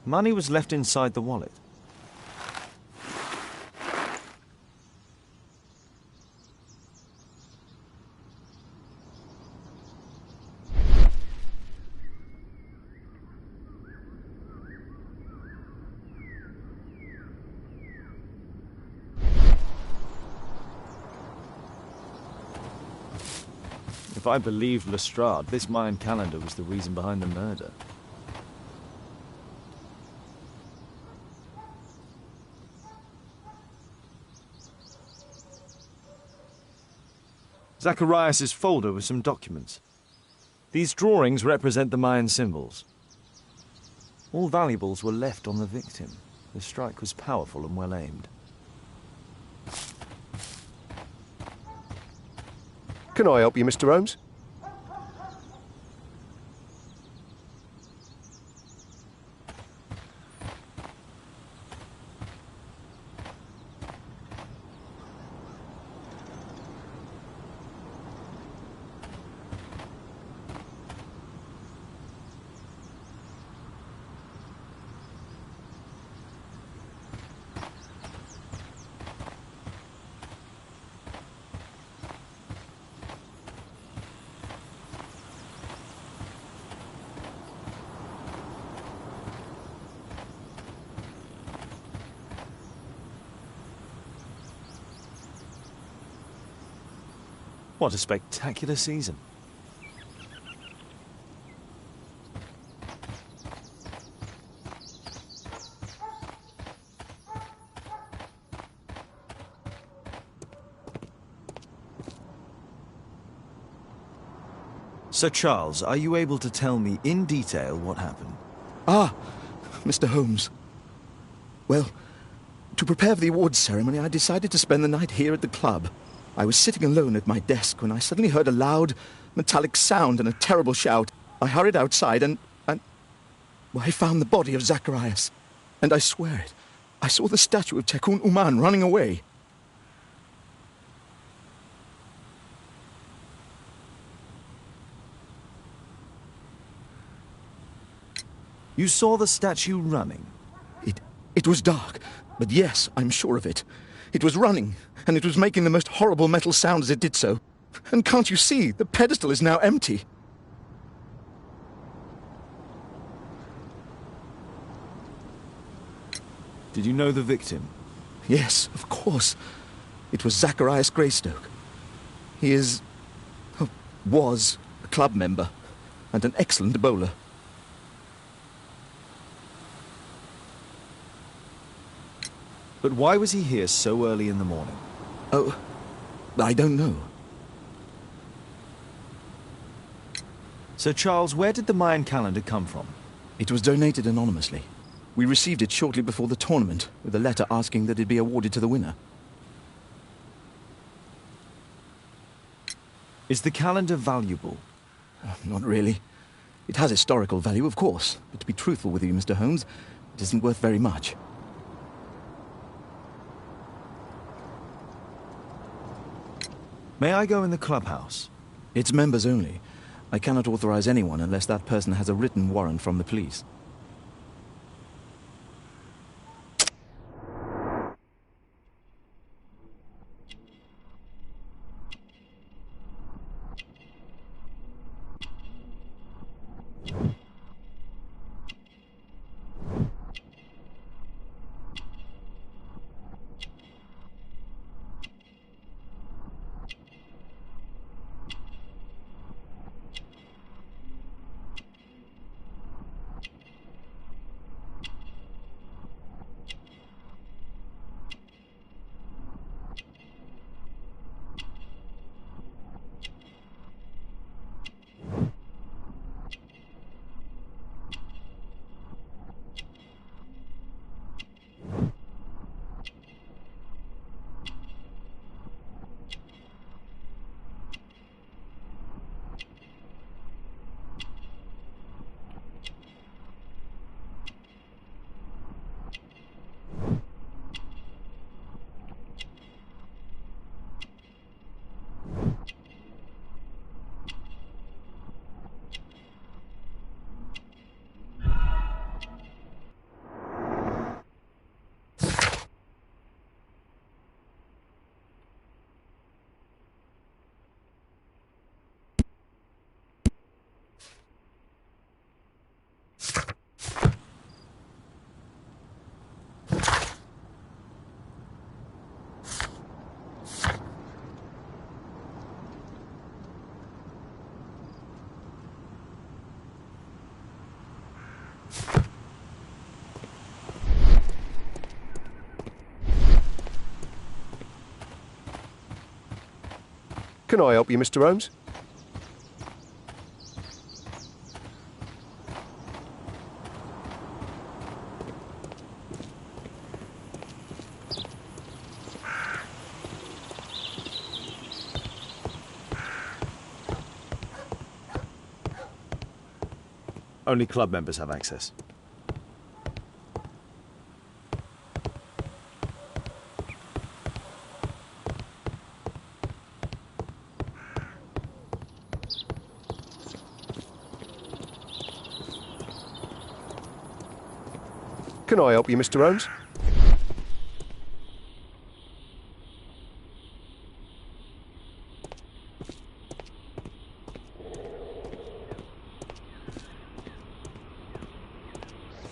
Money was left inside the wallet. If I believed Lestrade, this Mayan calendar was the reason behind the murder. Zacharias' folder with some documents. These drawings represent the Mayan symbols. All valuables were left on the victim. The strike was powerful and well aimed. Can I help you, Mr. Holmes? What a spectacular season. Sir Charles, are you able to tell me in detail what happened? Ah, Mr. Holmes. Well, to prepare for the awards ceremony, I decided to spend the night here at the club. I was sitting alone at my desk when I suddenly heard a loud, metallic sound and a terrible shout. I hurried outside and well, I found the body of Zacharias. And I swear it, I saw the statue of Tekun Uman running away. You saw the statue running? It was dark, but yes, I'm sure of it. It was running, and it was making the most horrible metal sound as it did so. And can't you see? The pedestal is now empty. Did you know the victim? Yes, of course. It was Zacharias Greystoke. He was a club member, and an excellent bowler. But why was he here so early in the morning? Oh, I don't know. Sir Charles, where did the Mayan calendar come from? It was donated anonymously. We received it shortly before the tournament, with a letter asking that it be awarded to the winner. Is the calendar valuable? Not really. It has historical value, of course, but to be truthful with you, Mr. Holmes, it isn't worth very much. May I go in the clubhouse? It's members only. I cannot authorize anyone unless that person has a written warrant from the police. Can I help you, Mr. Holmes? Only club members have access. Can I help you, Mr. Holmes?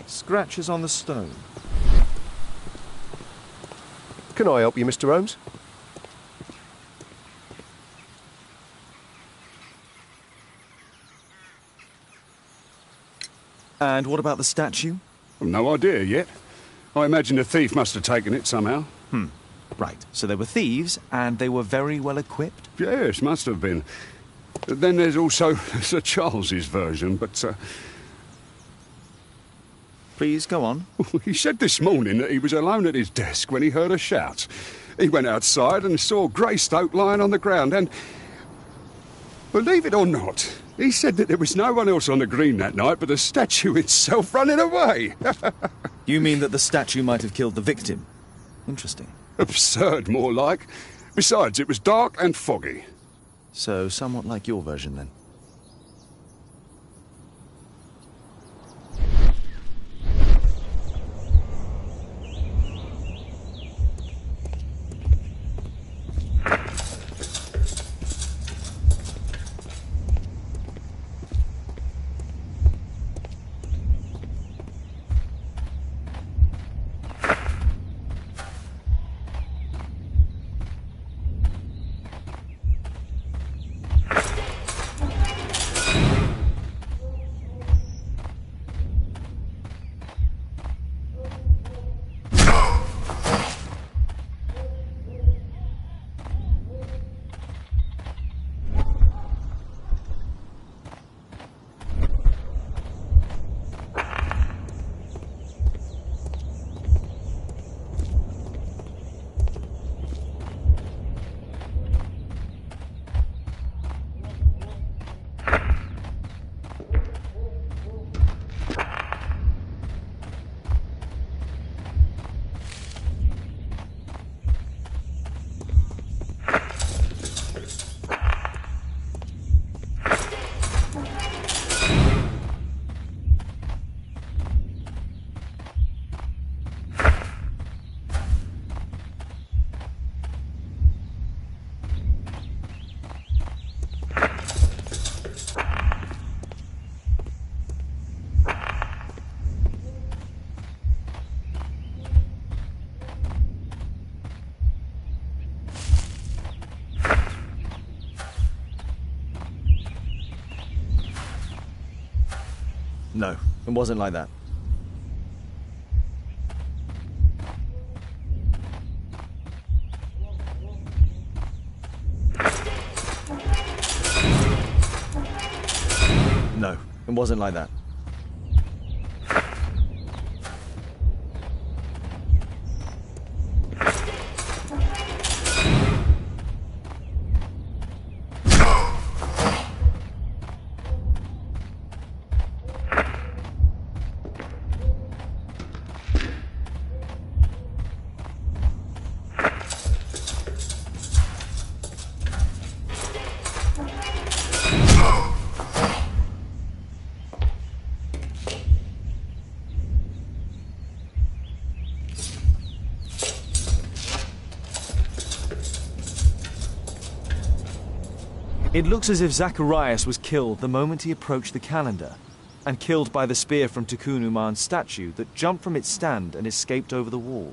Scratches on the stone. Can I help you, Mr. Holmes? And what about the statue? I've no idea yet. I imagine a thief must have taken it somehow. Right, so they were thieves, and they were very well equipped? Yes, must have been. Then there's also Sir Charles's version, but Please, go on. he said this morning that he was alone at his desk when he heard a shout. He went outside and saw Greystoke lying on the ground and, believe it or not, he said that there was no one else on the green that night but the statue itself running away. You mean that the statue might have killed the victim? Interesting. Absurd, more like. Besides, it was dark and foggy. So, somewhat like your version, then. No, it wasn't like that. No, it wasn't like that. It looks as if Zacharias was killed the moment he approached the calendar, and killed by the spear from Tikkun Uman's statue that jumped from its stand and escaped over the wall.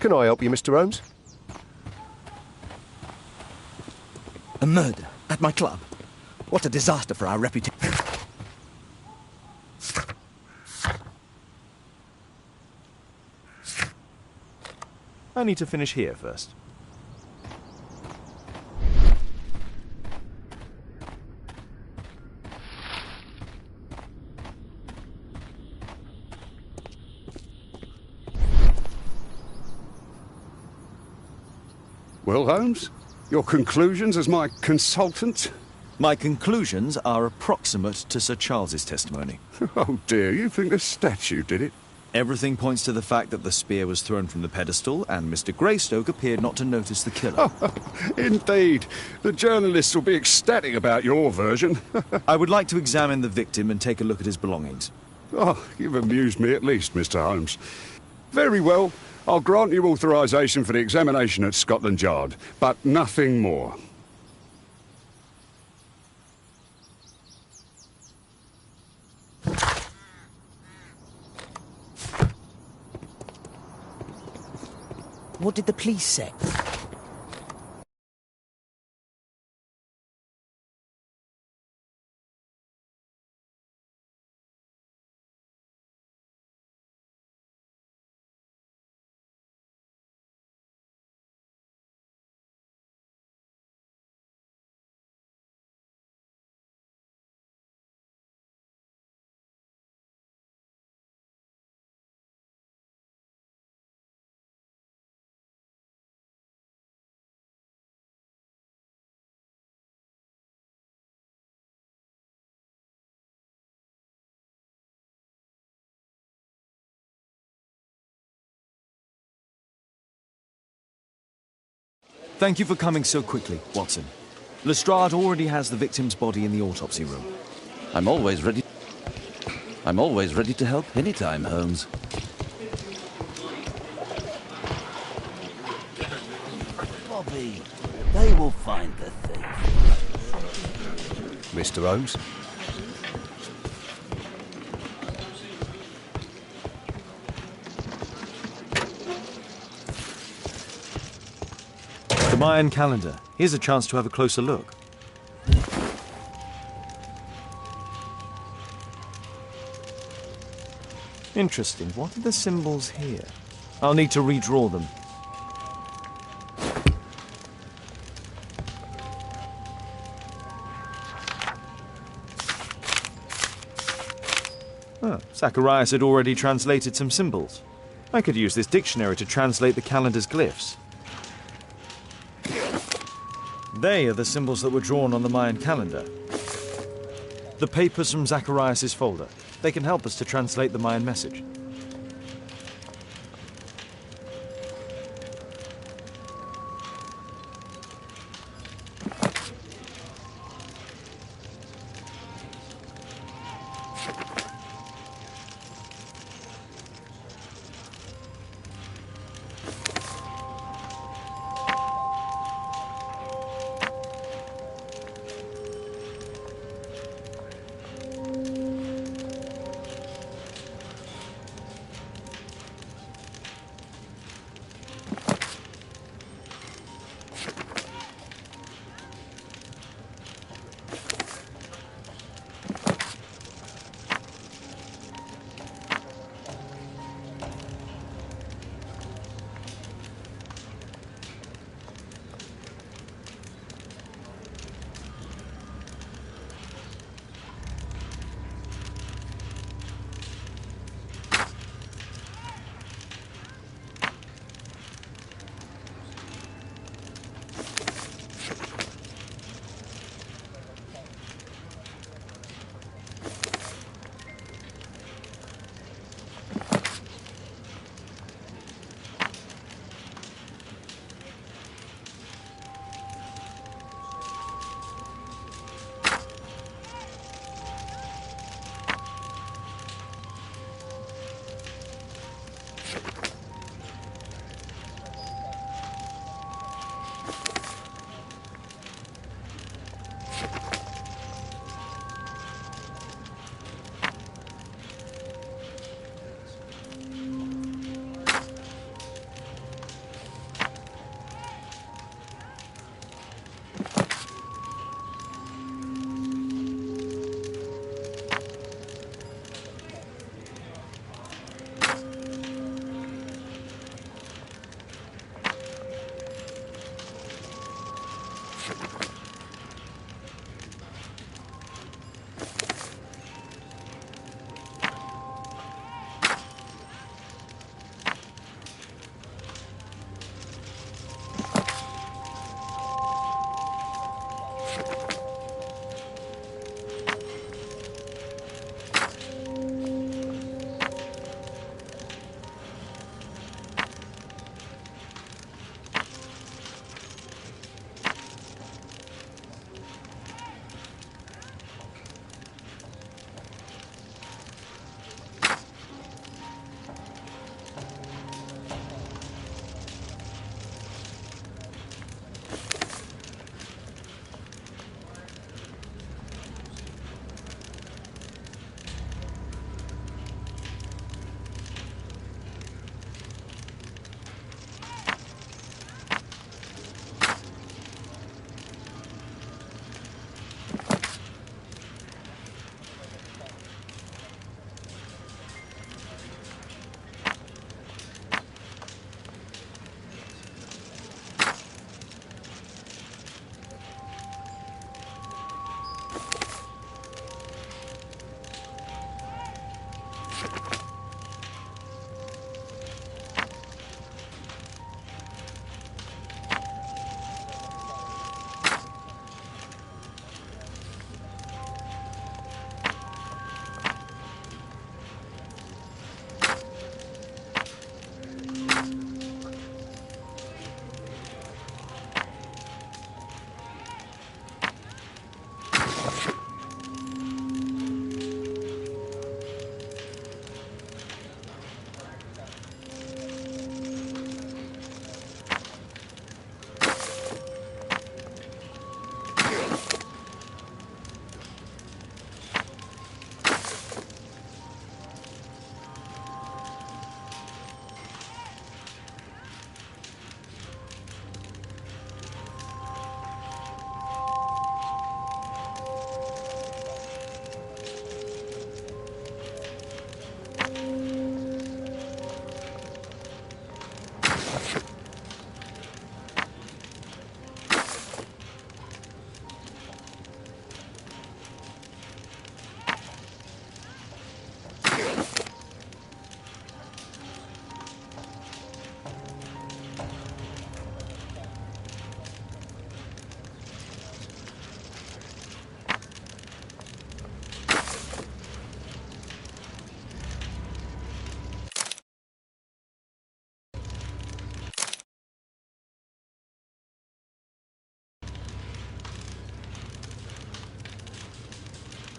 Can I help you, Mr. Holmes? A murder at my club. What a disaster for our reputation. I need to finish here first. Well, Holmes, your conclusions as my consultant? My conclusions are approximate to Sir Charles's testimony. Oh dear, you think the statue did it? Everything points to the fact that the spear was thrown from the pedestal, and Mr. Greystoke appeared not to notice the killer. Indeed. The journalists will be ecstatic about your version. I would like to examine the victim and take a look at his belongings. Oh, you've amused me at least, Mr. Holmes. Very well. I'll grant you authorisation for the examination at Scotland Yard, but nothing more. What did the police say? Thank you for coming so quickly, Watson. Lestrade already has the victim's body in the autopsy room. I'm always ready to help anytime, Holmes. Bobby, they will find the thief. Mr. Holmes? The Mayan calendar. Here's a chance to have a closer look. Interesting. What are the symbols here? I'll need to redraw them. Oh, Zacharias had already translated some symbols. I could use this dictionary to translate the calendar's glyphs. They are the symbols that were drawn on the Mayan calendar. The papers from Zacharias' folder. They can help us to translate the Mayan message.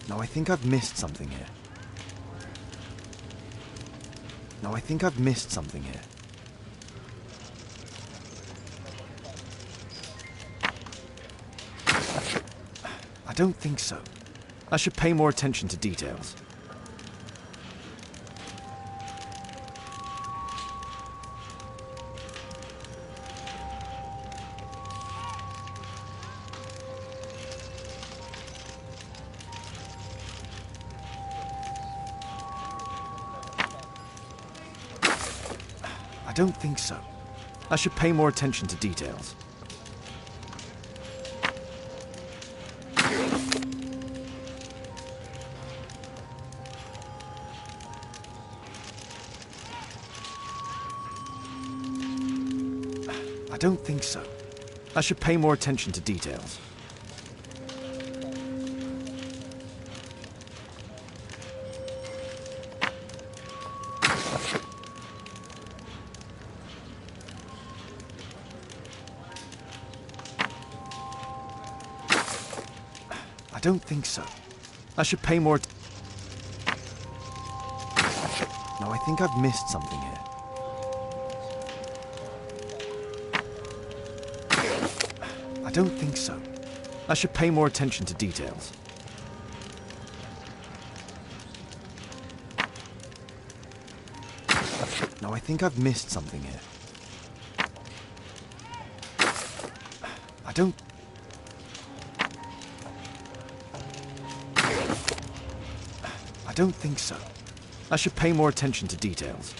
No, I think I've missed something here. No, I think I've missed something here. I don't think so. I should pay more attention to details. I don't think so. I should pay more attention to details. I don't think so. I should pay more attention to details. I don't think so. I should pay more. No, I think I've missed something here. I don't think so. I should pay more attention to details. No, I think I've missed something here. I don't... I don't think so. I should pay more attention to details.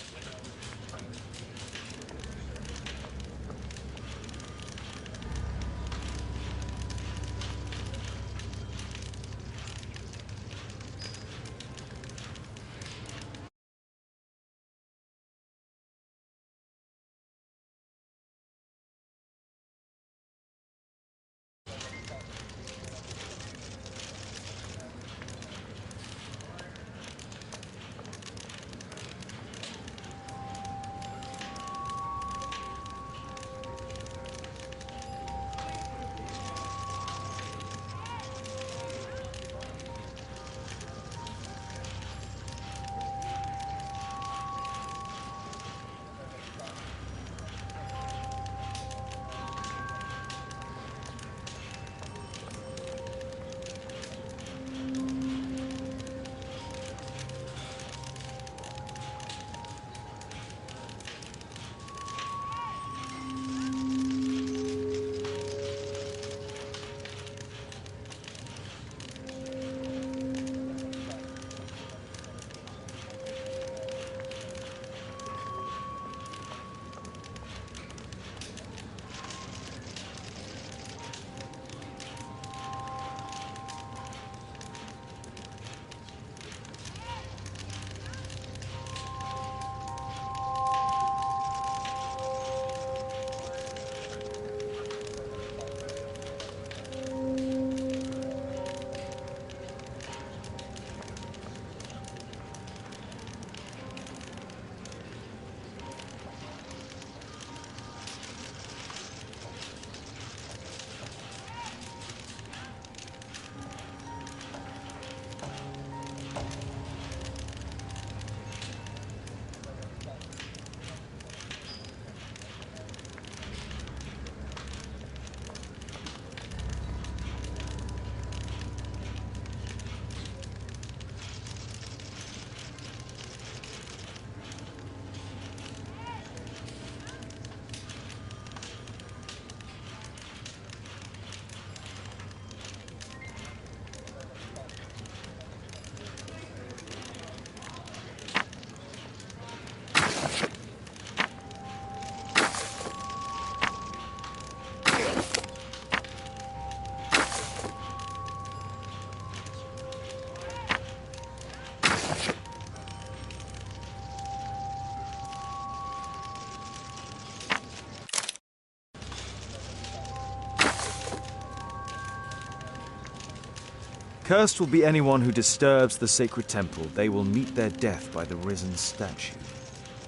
Cursed will be anyone who disturbs the sacred temple. They will meet their death by the risen statue.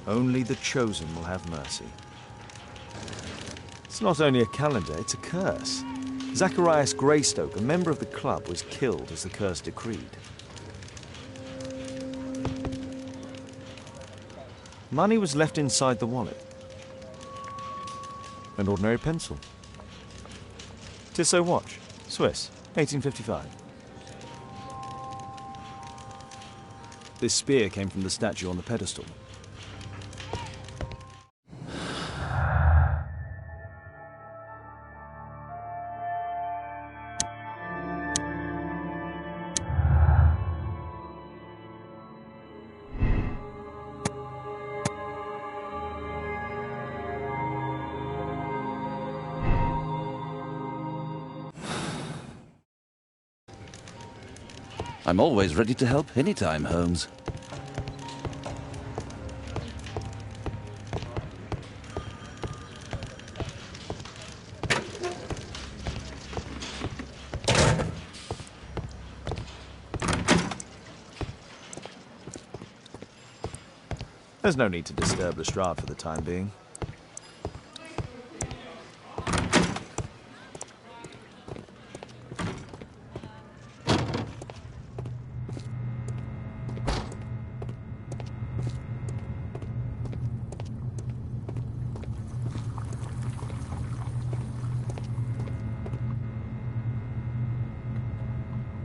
Only the chosen will have mercy. It's not only a calendar, it's a curse. Zacharias Greystoke, a member of the club, was killed as the curse decreed. Money was left inside the wallet. An ordinary pencil. Tissot watch, Swiss, 1855. This spear came from the statue on the pedestal. I'm always ready to help anytime, Holmes. There's no need to disturb Lestrade for the time being.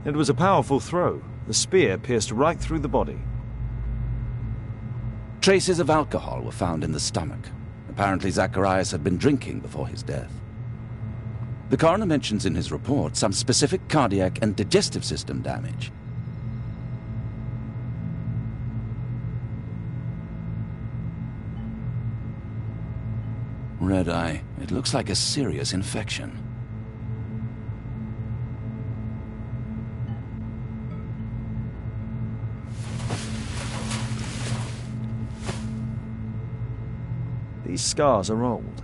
It was a powerful throw. The spear pierced right through the body. Traces of alcohol were found in the stomach. Apparently Zacharias had been drinking before his death. The coroner mentions in his report some specific cardiac and digestive system damage. Red eye. It looks like a serious infection. These scars are old.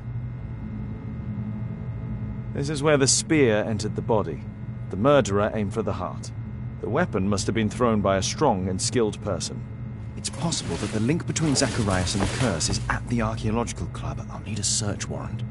This is where the spear entered the body. The murderer aimed for the heart. The weapon must have been thrown by a strong and skilled person. It's possible that the link between Zacharias and the curse is at the archaeological club. I'll need a search warrant.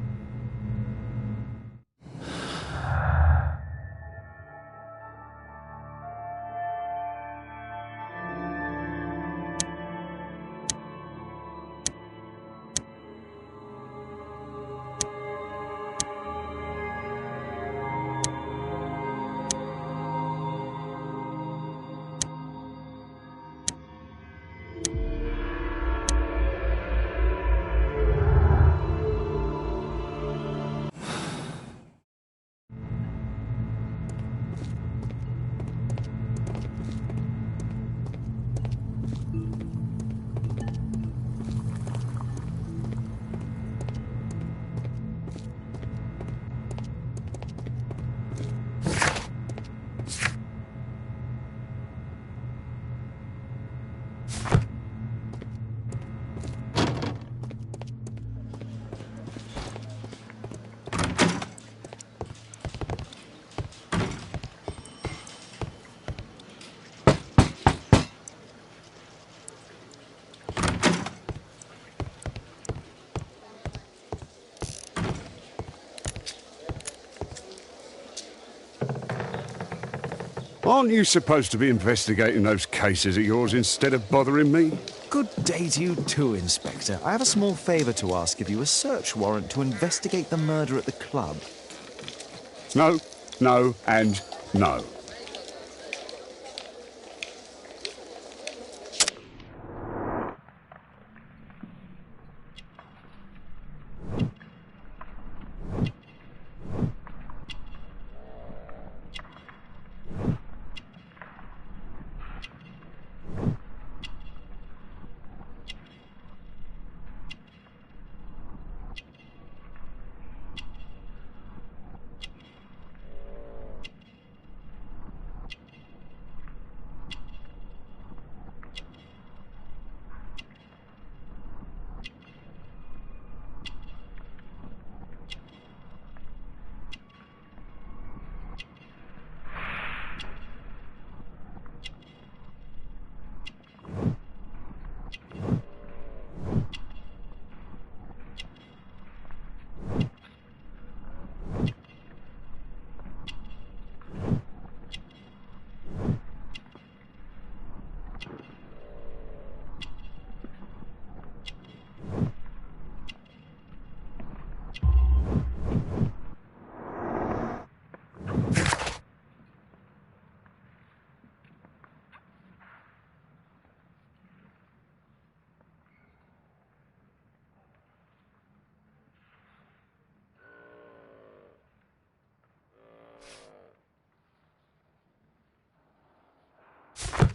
Aren't you supposed to be investigating those cases of yours instead of bothering me? Good day to you too, Inspector. I have a small favour to ask of you, a search warrant to investigate the murder at the club. No, no, and no.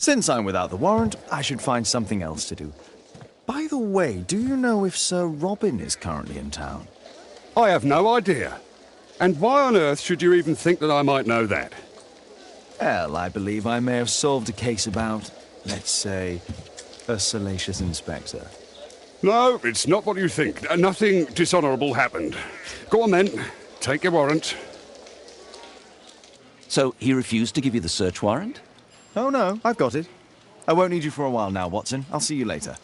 Since I'm without the warrant, I should find something else to do. By the way, do you know if Sir Robin is currently in town? I have no idea. And why on earth should you even think that I might know that? Well, I believe I may have solved a case about, let's say, a salacious inspector. No, it's not what you think. Nothing dishonourable happened. Go on then. Take your warrant. So he refused to give you the search warrant? Oh no, I've got it. I won't need you for a while now, Watson. I'll see you later.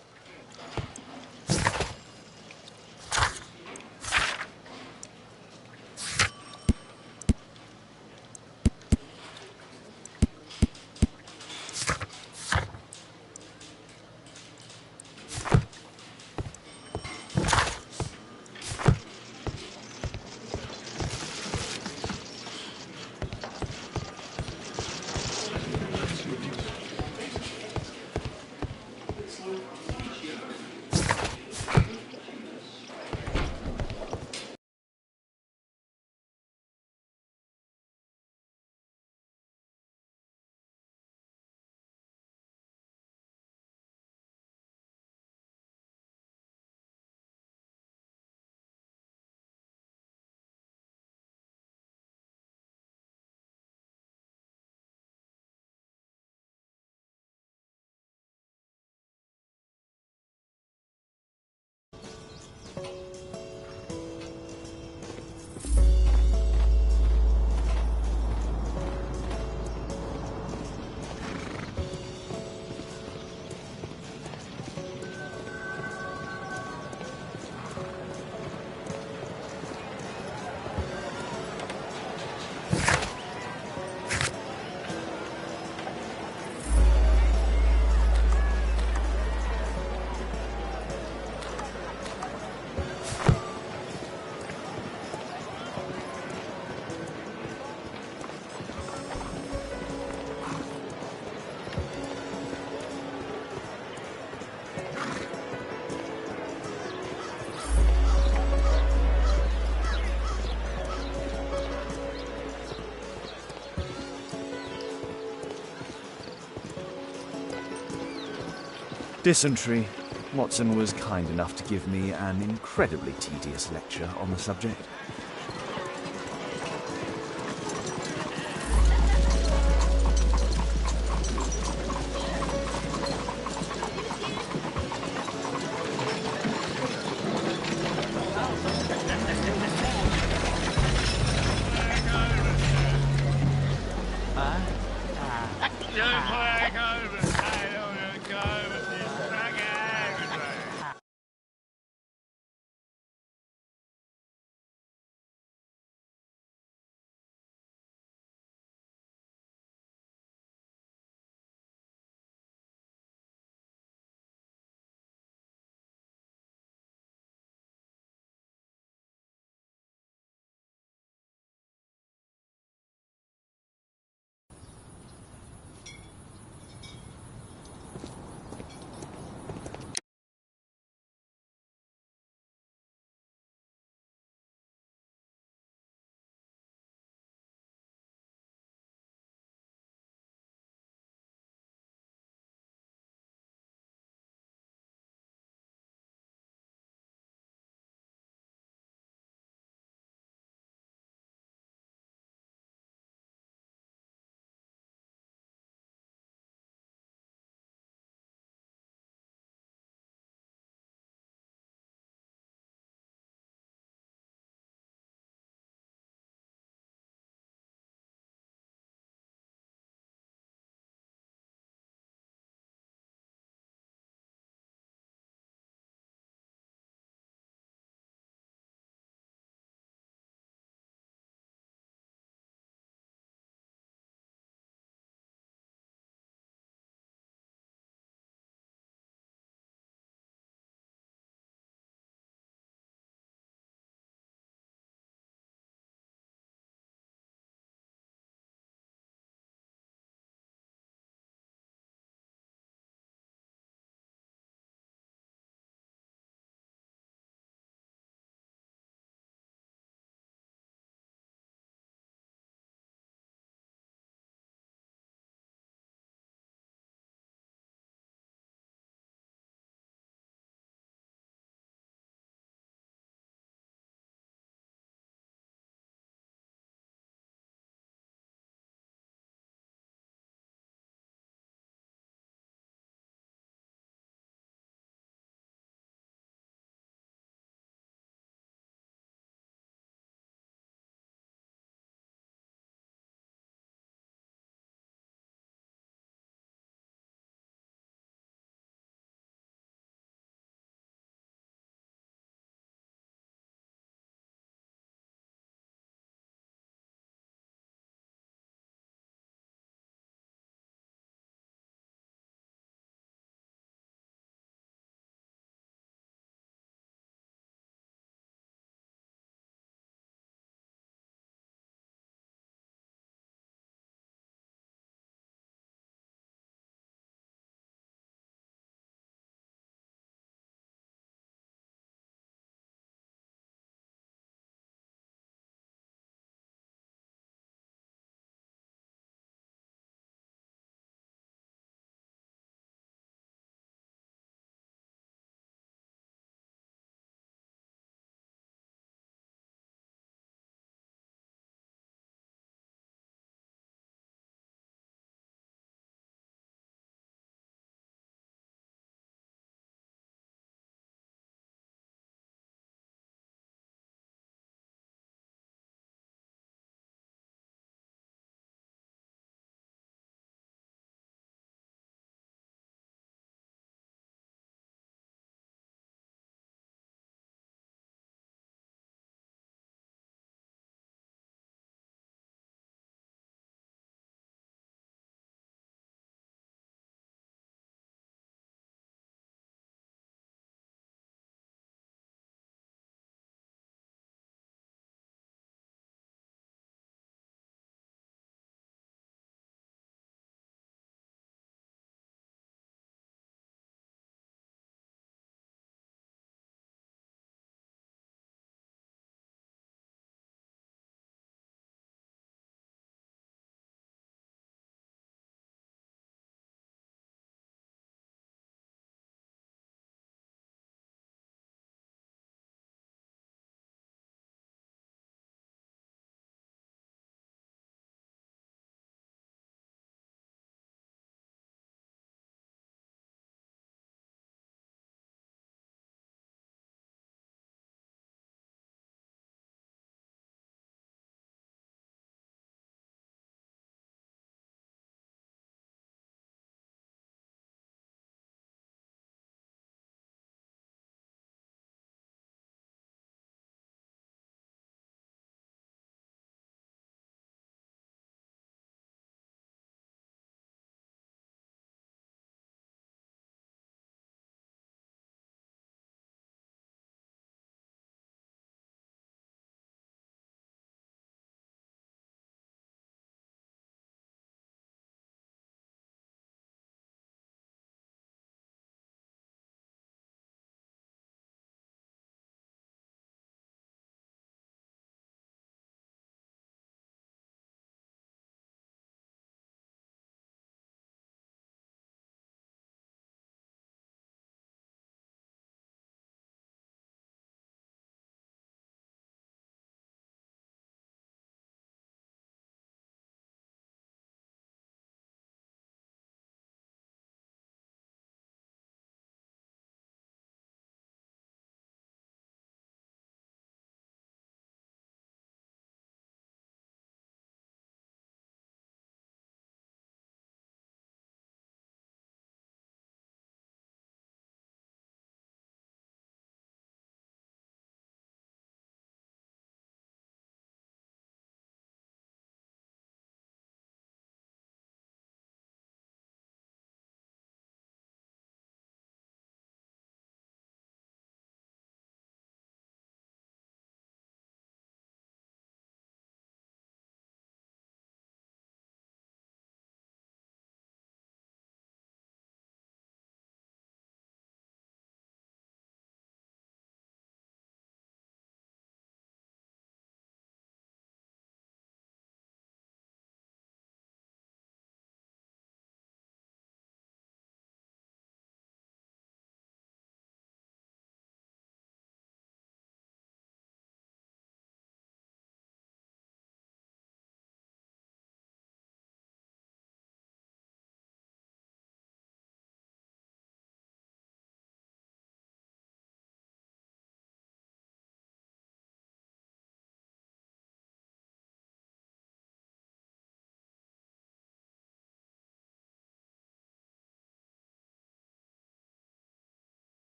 Dysentery. Watson was kind enough to give me an incredibly tedious lecture on the subject.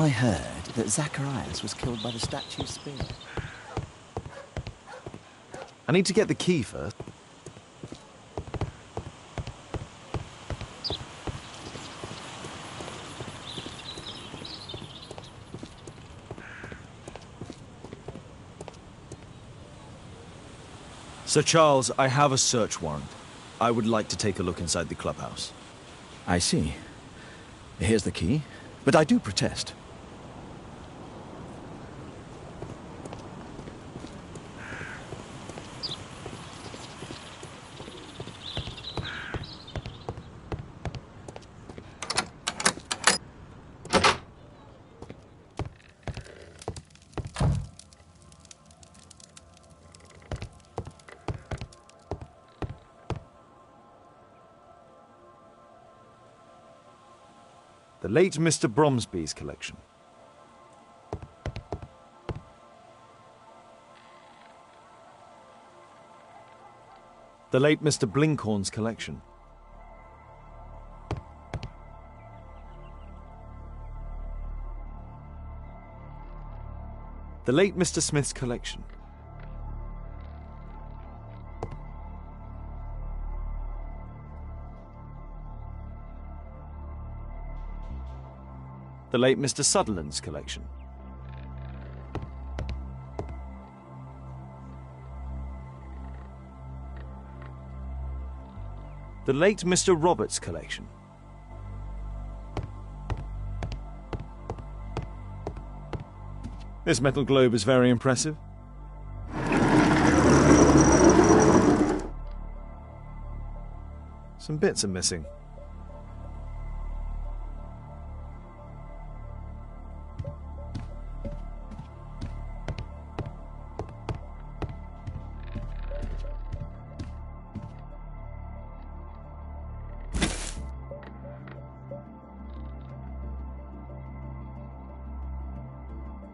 I heard that Zacharias was killed by the statue's spear. I need to get the key first. Sir Charles, I have a search warrant. I would like to take a look inside the clubhouse. I see. Here's the key, but I do protest. The late Mr. Bromsby's collection. The late Mr. Blinkhorn's collection. The late Mr. Smith's collection. The late Mr. Sutherland's collection. The late Mr. Roberts' collection. This metal globe is very impressive. Some bits are missing.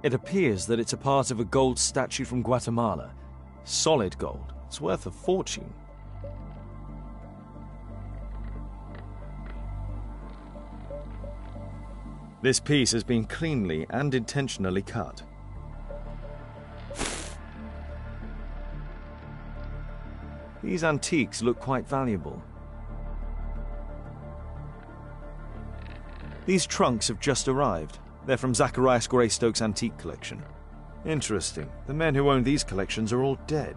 It appears that it's a part of a gold statue from Guatemala. Solid gold. It's worth a fortune. This piece has been cleanly and intentionally cut. These antiques look quite valuable. These trunks have just arrived. They're from Zacharias Greystoke's antique collection. Interesting. The men who own these collections are all dead.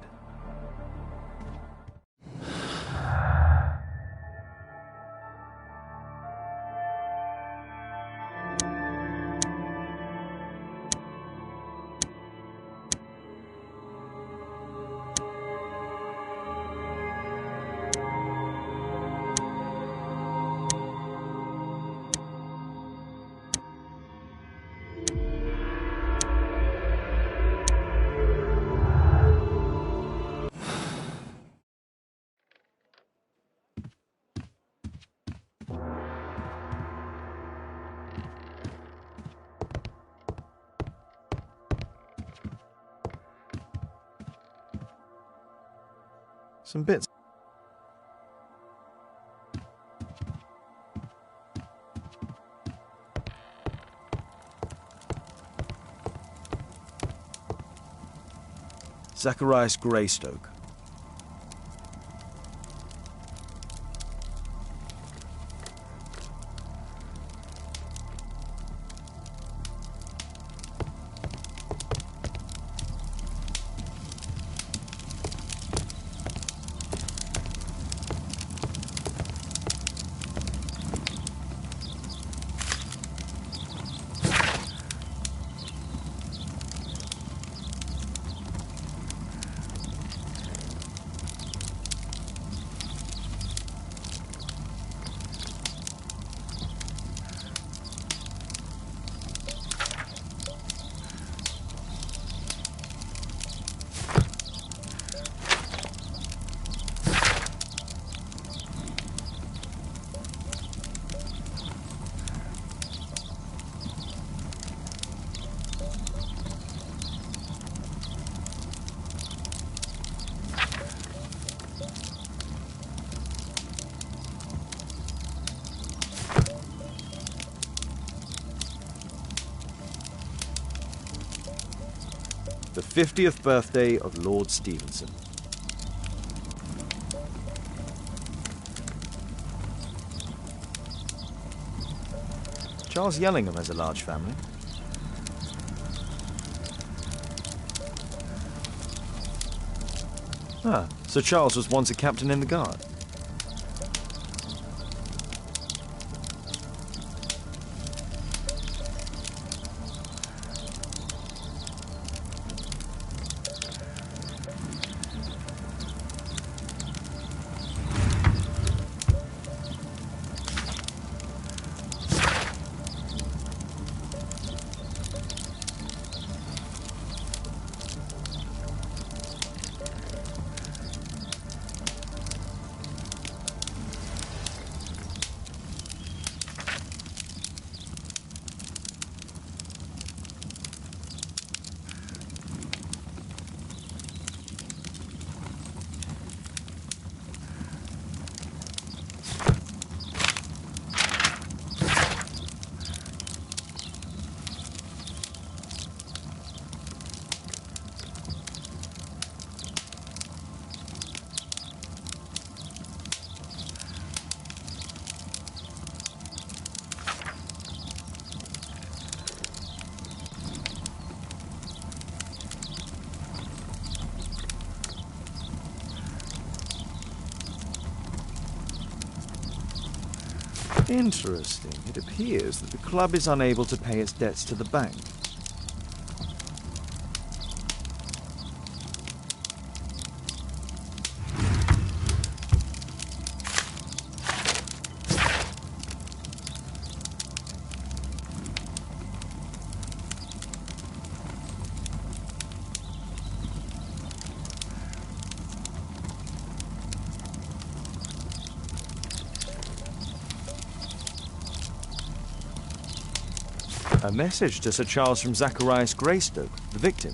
Some bits. Zacharias Greystoke. The 50th birthday of Lord Stevenson. Charles Yellingham has a large family. Ah, Sir Charles was once a captain in the Guard. Interesting. It appears that the club is unable to pay its debts to the bank. A message to Sir Charles from Zacharias Greystoke, the victim.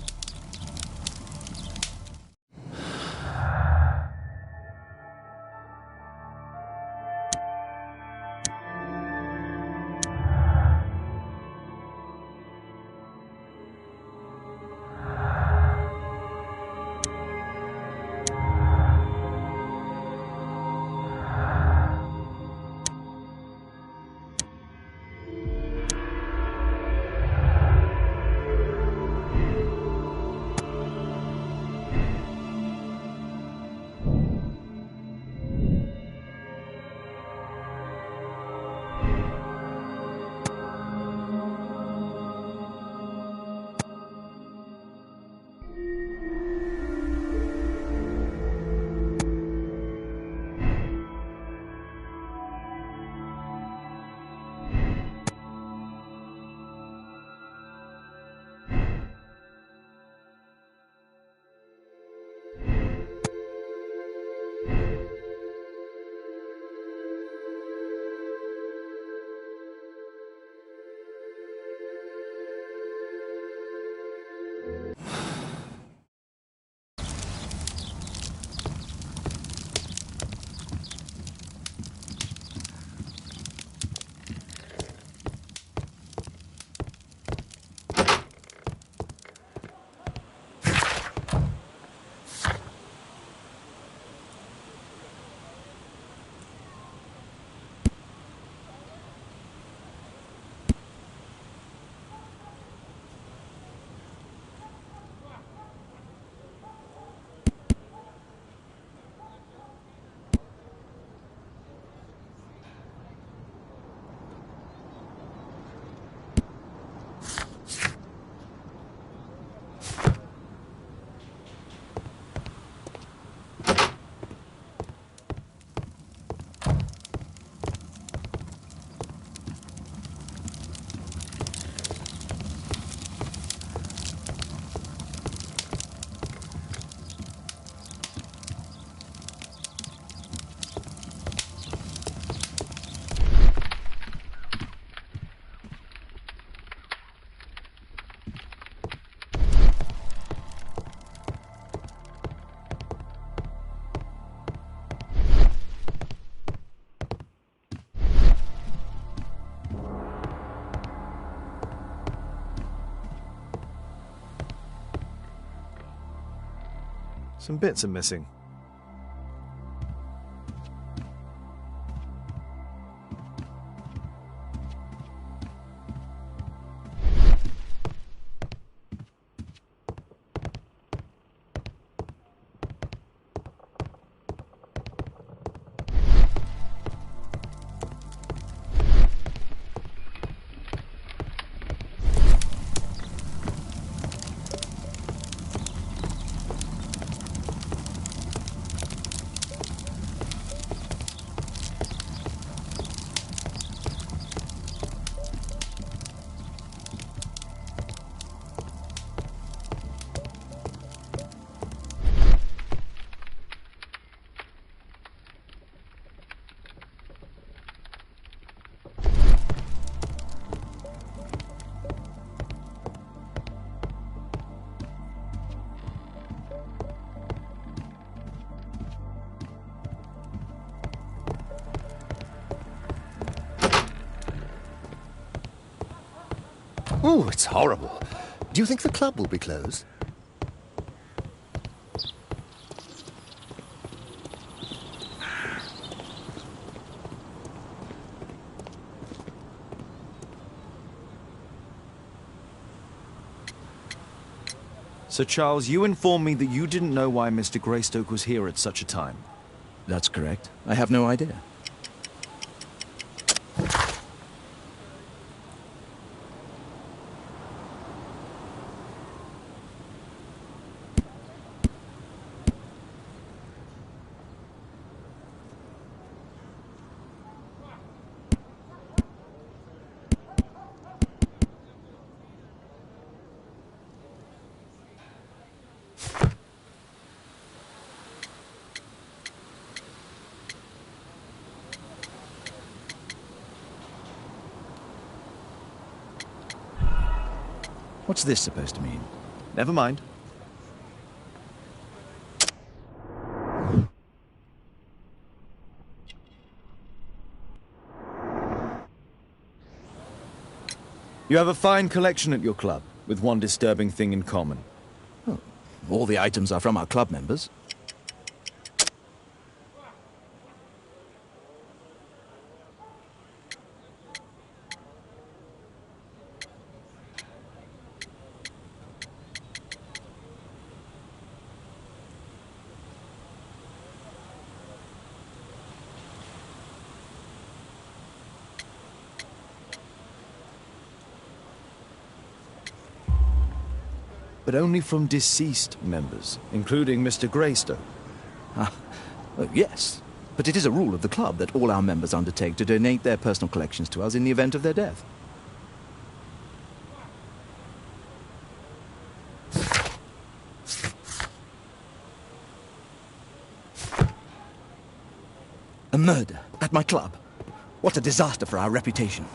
Some bits are missing. Oh, it's horrible. Do you think the club will be closed? Sir Charles, you informed me that you didn't know why Mr. Greystoke was here at such a time. That's correct. I have no idea. What's this supposed to mean? Never mind. You have a fine collection at your club, with one disturbing thing in common. Oh, all the items are from our club members. But only from deceased members, including Mr. Greystoke. Yes, but it is a rule of the club that all our members undertake to donate their personal collections to us in the event of their death. A murder at my club. What a disaster for our reputation.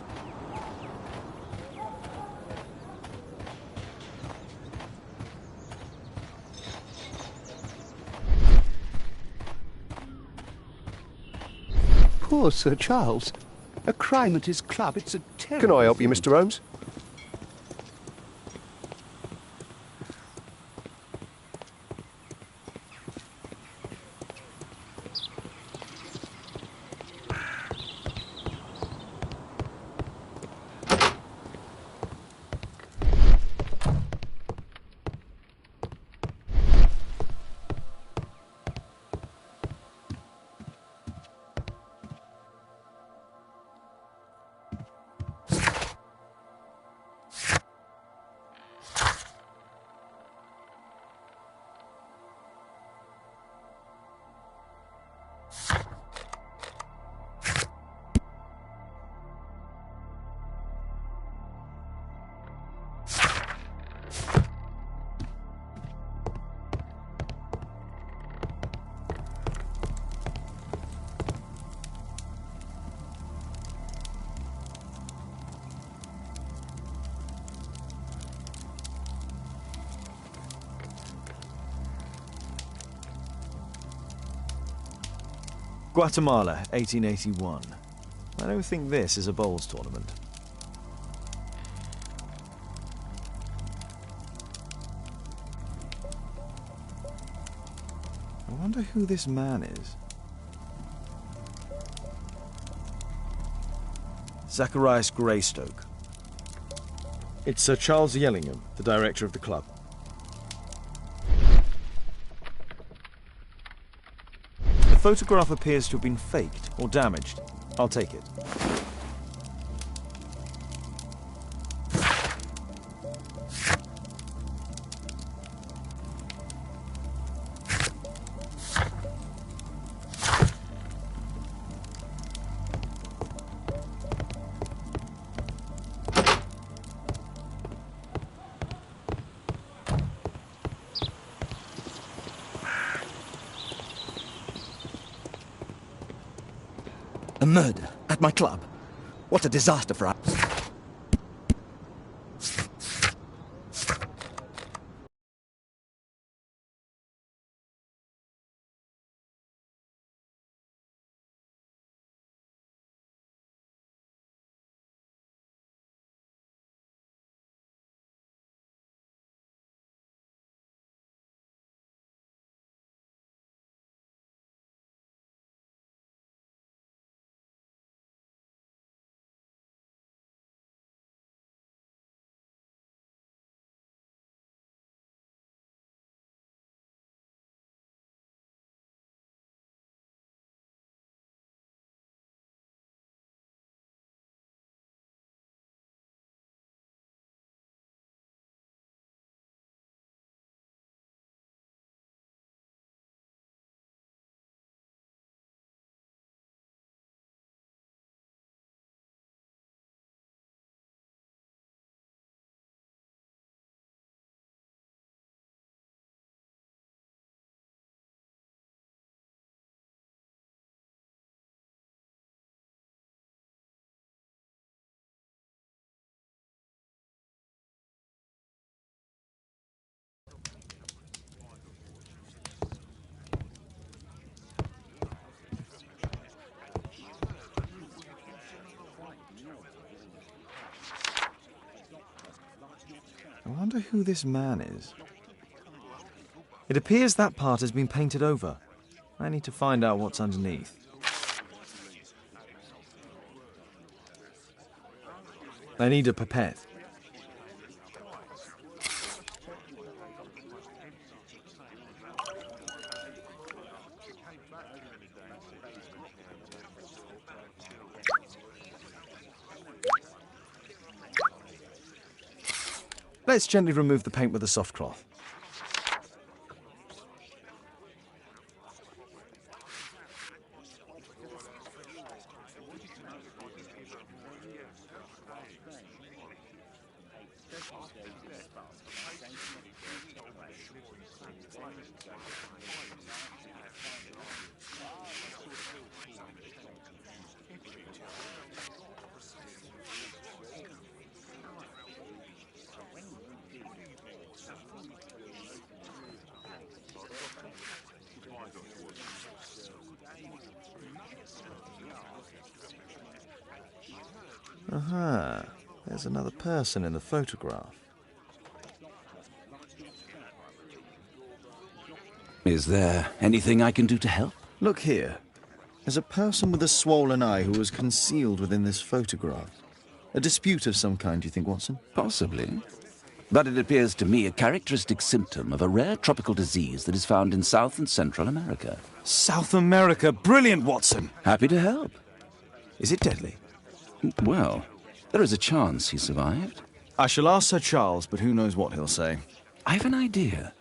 Poor Sir Charles. A crime at his club, it's a terrible... Can I help you, Mr. Holmes? Guatemala, 1881. I don't think this is a bowls tournament. I wonder who this man is. Zacharias Greystoke. It's Sir Charles Yellingham, the director of the club. The photograph appears to have been faked or damaged. I'll take it. A murder at my club. What a disaster for us. I wonder who this man is. It appears that part has been painted over. I need to find out what's underneath. I need a pipette. Let's gently remove the paint with a soft cloth. Aha, there's another person in the photograph. Is there anything I can do to help? Look here. There's a person with a swollen eye who was concealed within this photograph. A dispute of some kind, do you think, Watson? Possibly. But it appears to me a characteristic symptom of a rare tropical disease that is found in South and Central America. South America! Brilliant, Watson! Happy to help. Is it deadly? Well, there is a chance he survived. I shall ask Sir Charles, but who knows what he'll say. I have an idea.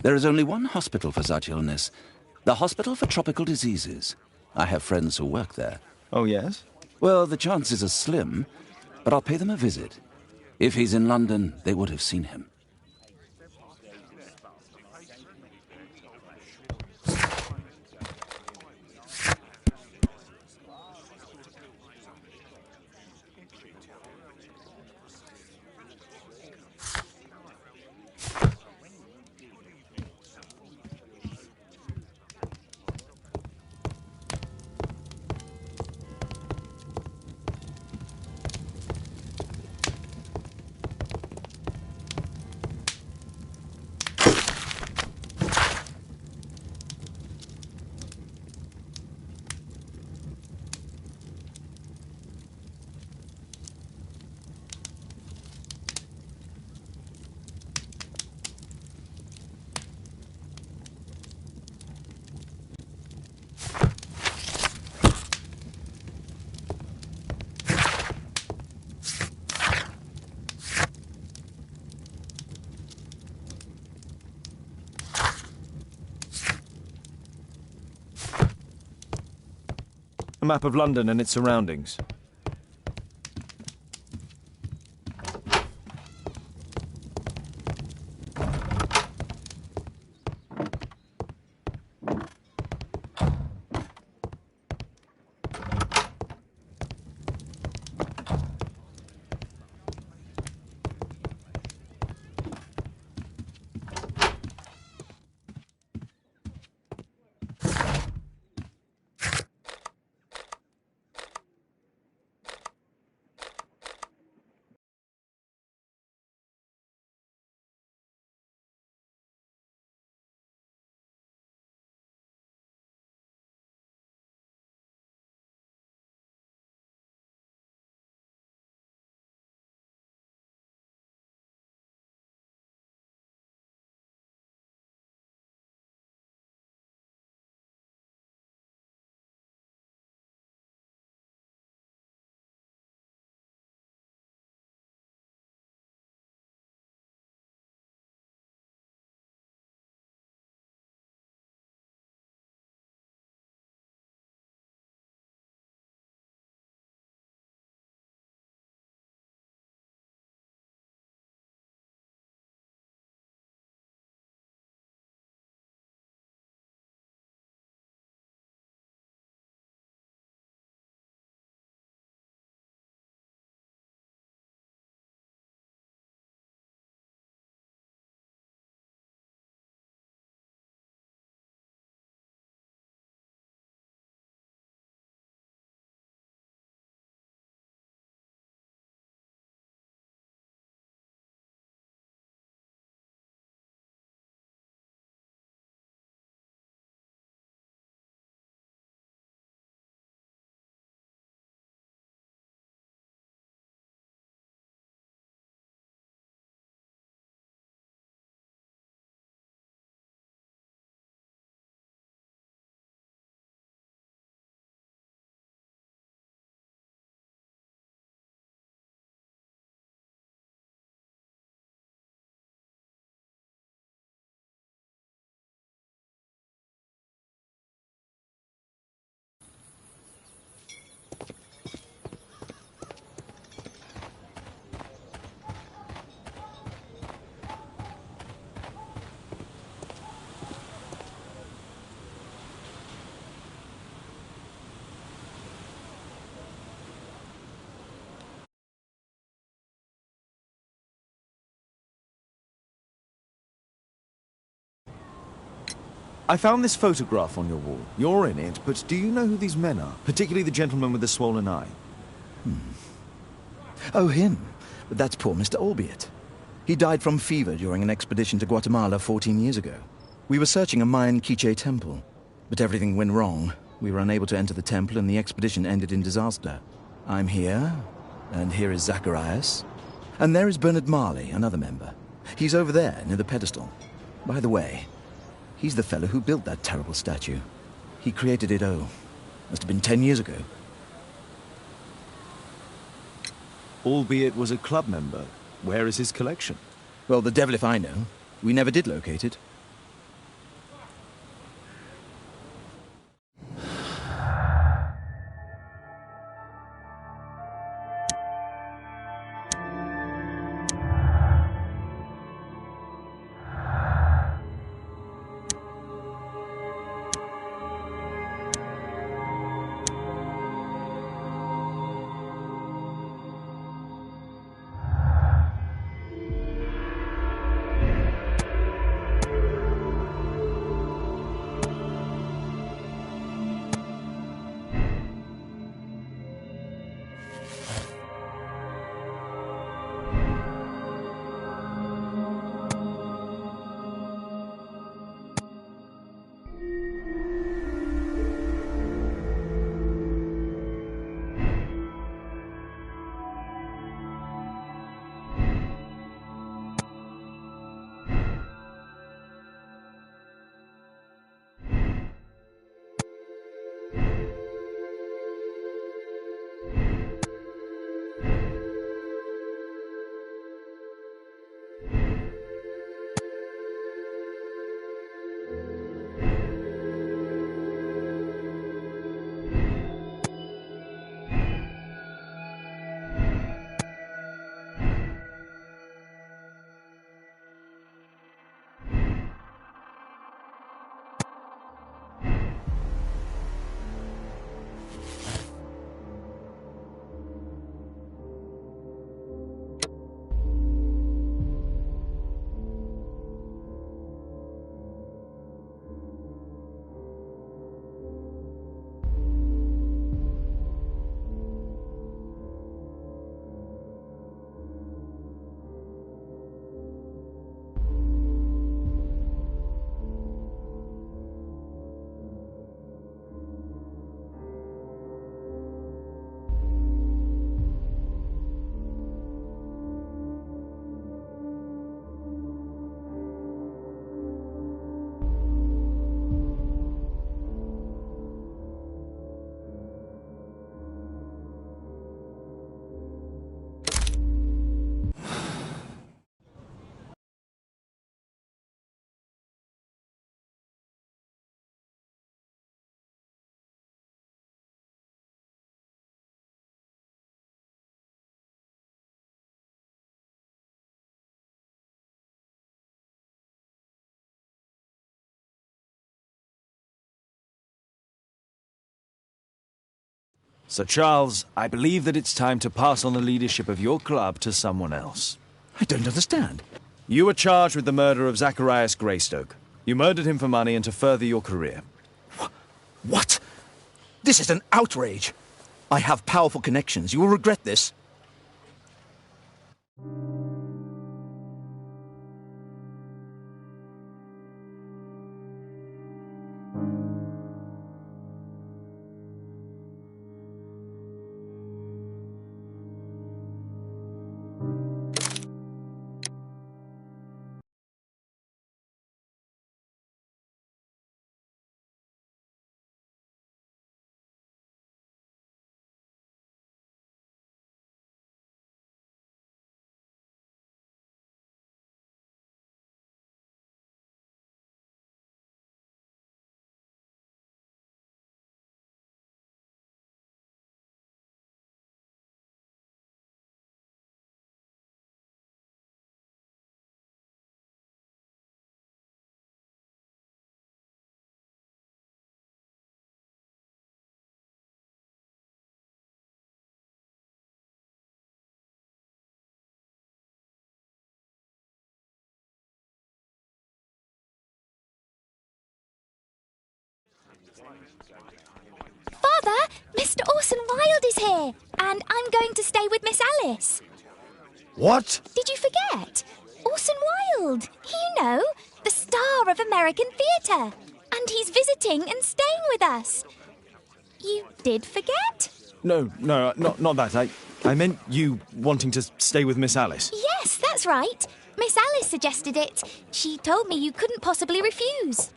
There is only one hospital for such illness. The Hospital for Tropical Diseases. I have friends who work there. Oh, yes? Well, the chances are slim, but I'll pay them a visit. If he's in London, they would have seen him. A map of London and its surroundings. I found this photograph on your wall. You're in it, but do you know who these men are? Particularly the gentleman with the swollen eye. Oh, him. But that's poor Mr. Albiot. He died from fever during an expedition to Guatemala 14 years ago. We were searching a Mayan Quiche temple, but everything went wrong. We were unable to enter the temple and the expedition ended in disaster. I'm here, and here is Zacharias. And there is Bernard Marley, another member. He's over there, near the pedestal. By the way, he's the fellow who built that terrible statue. He created it, must have been 10 years ago. Albeit was a club member. Where is his collection? Well, the devil if I know. We never did locate it. Sir Charles, I believe that it's time to pass on the leadership of your club to someone else. I don't understand. You were charged with the murder of Zacharias Greystoke. You murdered him for money and to further your career. What? This is an outrage. I have powerful connections. You will regret this. Father, Mr. Orson Wilde is here, and I'm going to stay with Miss Alice. What? Did you forget? Orson Wilde, you know, the star of American theatre. And he's visiting and staying with us. You did forget? No, not that. I meant you wanting to stay with Miss Alice. Yes, that's right. Miss Alice suggested it. She told me you couldn't possibly refuse.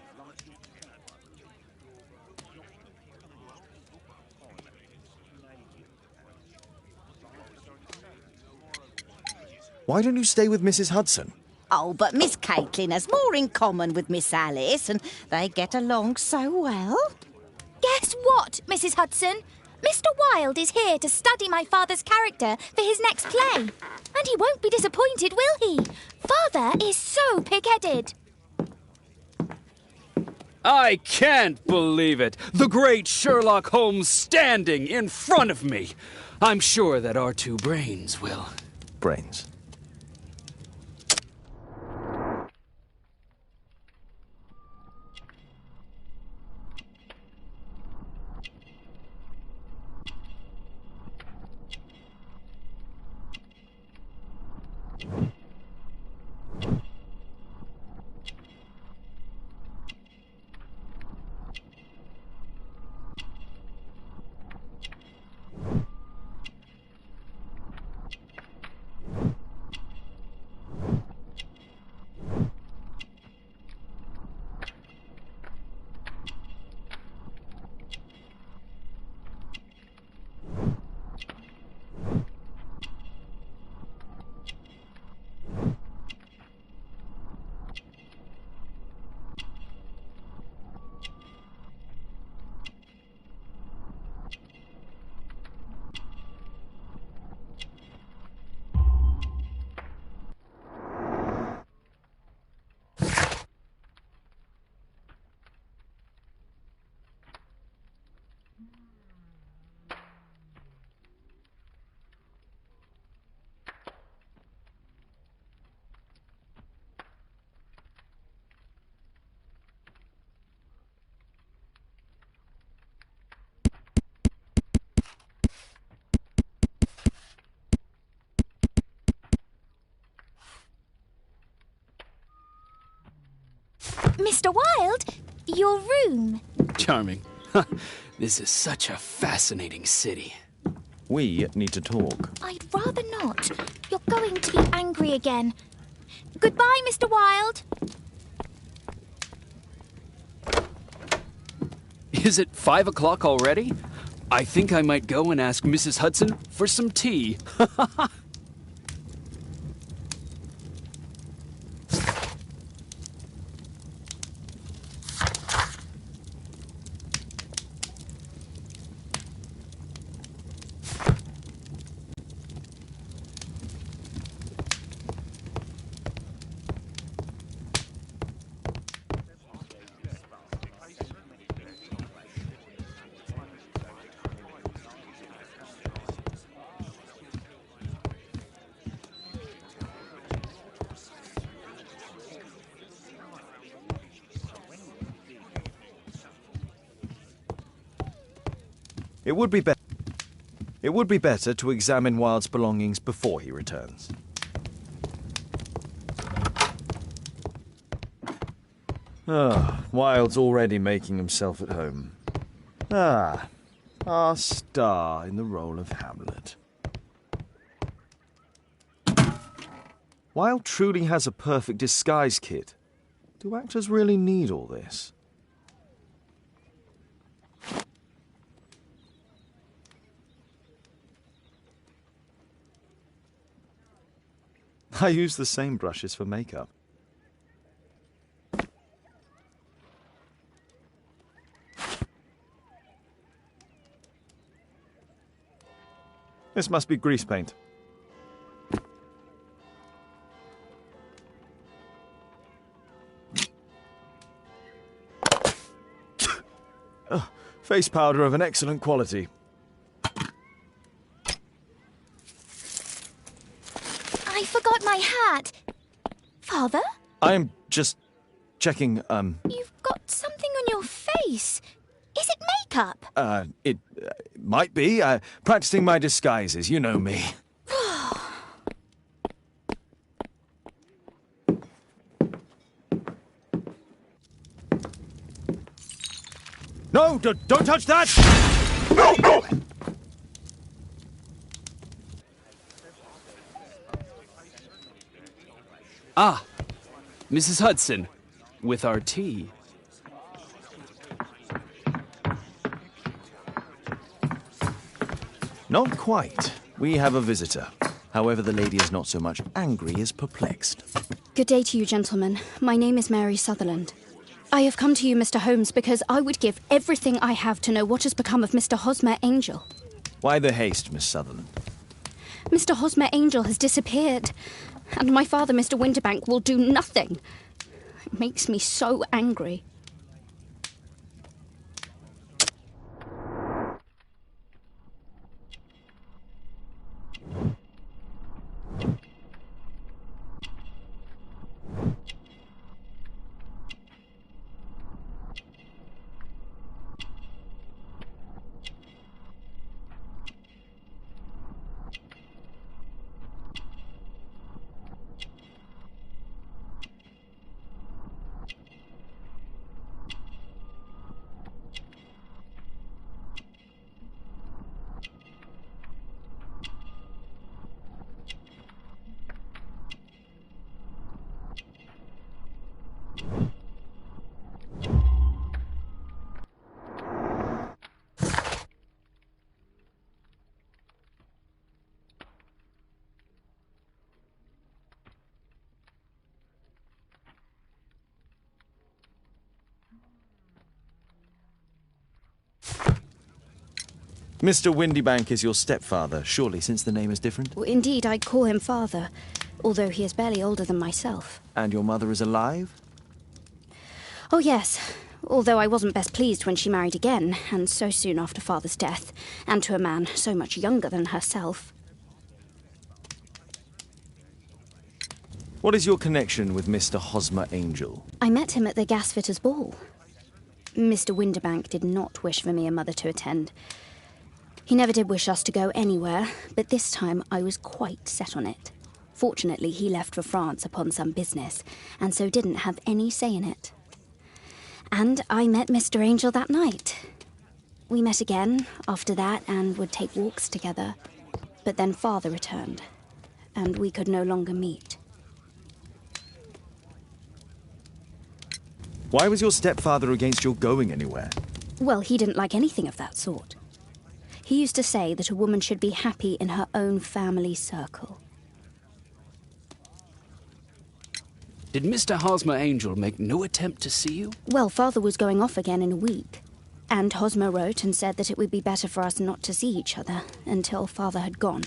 Why don't you stay with Mrs. Hudson? Oh, but Miss Caitlin has more in common with Miss Alice, and they get along so well. Guess what, Mrs. Hudson? Mr. Wilde is here to study my father's character for his next play. And he won't be disappointed, will he? Father is so pig-headed. I can't believe it. The great Sherlock Holmes standing in front of me. I'm sure that our two brains will... Brains. Mr. Wilde, your room. Charming. This is such a fascinating city. We need to talk. I'd rather not. You're going to be angry again. Goodbye, Mr. Wilde. Is it 5 o'clock already? I think I might go and ask Mrs. Hudson for some tea. It would be better to examine Wilde's belongings before he returns. Wilde's already making himself at home. Our star in the role of Hamlet. Wilde truly has a perfect disguise kit. Do actors really need all this? I use the same brushes for makeup. This must be grease paint. Face powder of an excellent quality. I forgot my hat. Father? I'm just checking, You've got something on your face. Is it makeup? It might be. Practicing my disguises, you know me. No, don't touch that! No! Ah, Mrs. Hudson, with our tea. Not quite. We have a visitor. However, the lady is not so much angry as perplexed. Good day to you, gentlemen. My name is Mary Sutherland. I have come to you, Mr. Holmes, because I would give everything I have to know what has become of Mr. Hosmer Angel. Why the haste, Miss Sutherland? Mr. Hosmer Angel has disappeared, and my father, Mr. Winterbank, will do nothing. It makes me so angry. Mr. Windybank is your stepfather, surely, since the name is different? Well, indeed, I call him father, although he is barely older than myself. And your mother is alive? Oh, yes, although I wasn't best pleased when she married again, and so soon after father's death, and to a man so much younger than herself. What is your connection with Mr. Hosmer Angel? I met him at the gasfitter's ball. Mr. Winterbank did not wish for me and Mother to attend. He never did wish us to go anywhere, but this time I was quite set on it. Fortunately, he left for France upon some business, and so didn't have any say in it. And I met Mr. Angel that night. We met again after that and would take walks together. But then Father returned, and we could no longer meet. Why was your stepfather against your going anywhere? Well, he didn't like anything of that sort. He used to say that a woman should be happy in her own family circle. Did Mr. Hosmer Angel make no attempt to see you? Well, Father was going off again in a week. And Hosmer wrote and said that it would be better for us not to see each other until Father had gone.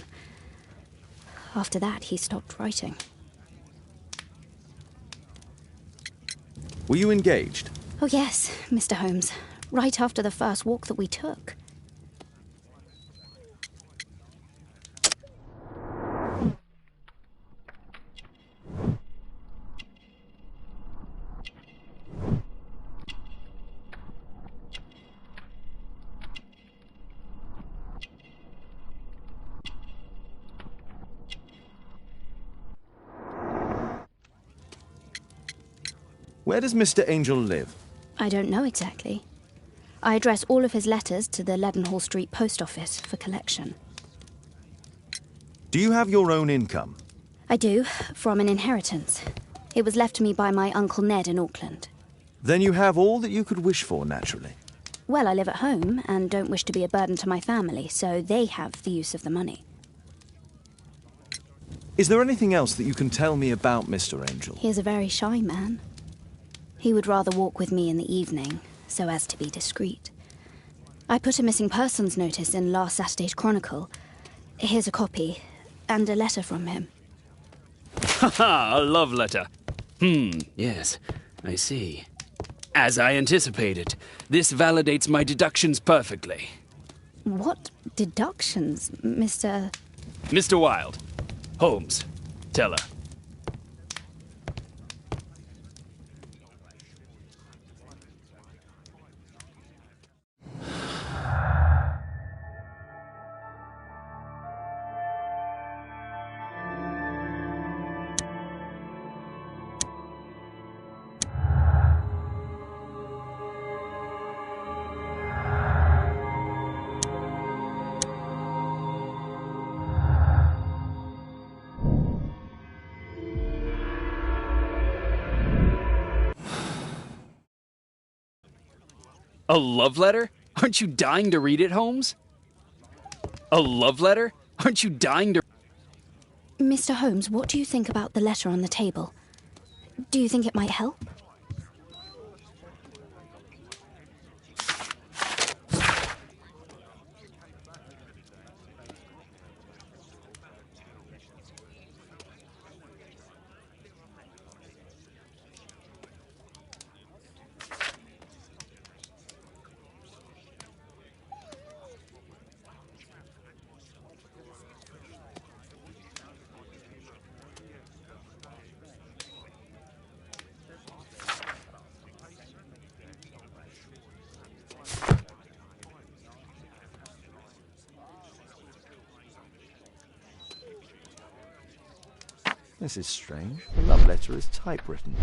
After that, he stopped writing. Were you engaged? Oh, yes, Mr. Holmes. Right after the first walk that we took. Where does Mr. Angel live? I don't know exactly. I address all of his letters to the Leadenhall Street Post Office for collection. Do you have your own income? I do, from an inheritance. It was left to me by my Uncle Ned in Auckland. Then you have all that you could wish for, naturally. Well, I live at home and don't wish to be a burden to my family, so they have the use of the money. Is there anything else that you can tell me about Mr. Angel? He is a very shy man. He would rather walk with me in the evening, so as to be discreet. I put a missing persons notice in last Saturday's Chronicle. Here's a copy, and a letter from him. Ha! A love letter. Yes, I see. As I anticipated, this validates my deductions perfectly. What deductions, Mr. Mr. Wilde. Holmes. Tell her. A love letter? Aren't you dying to read it, Holmes? A love letter? Aren't you dying to... Mr. Holmes, what do you think about the letter on the table? Do you think it might help? This is strange. The love letter is typewritten.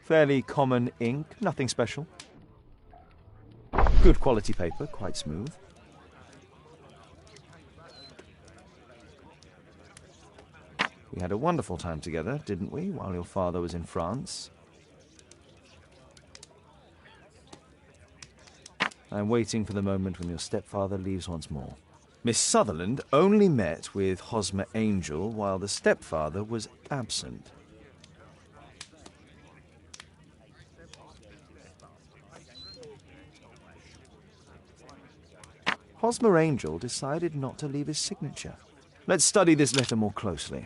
Fairly common ink, nothing special. Good quality paper, quite smooth. We had a wonderful time together, didn't we, while your father was in France? I'm waiting for the moment when your stepfather leaves once more. Miss Sutherland only met with Hosmer Angel while the stepfather was absent. Hosmer Angel decided not to leave his signature. Let's study this letter more closely.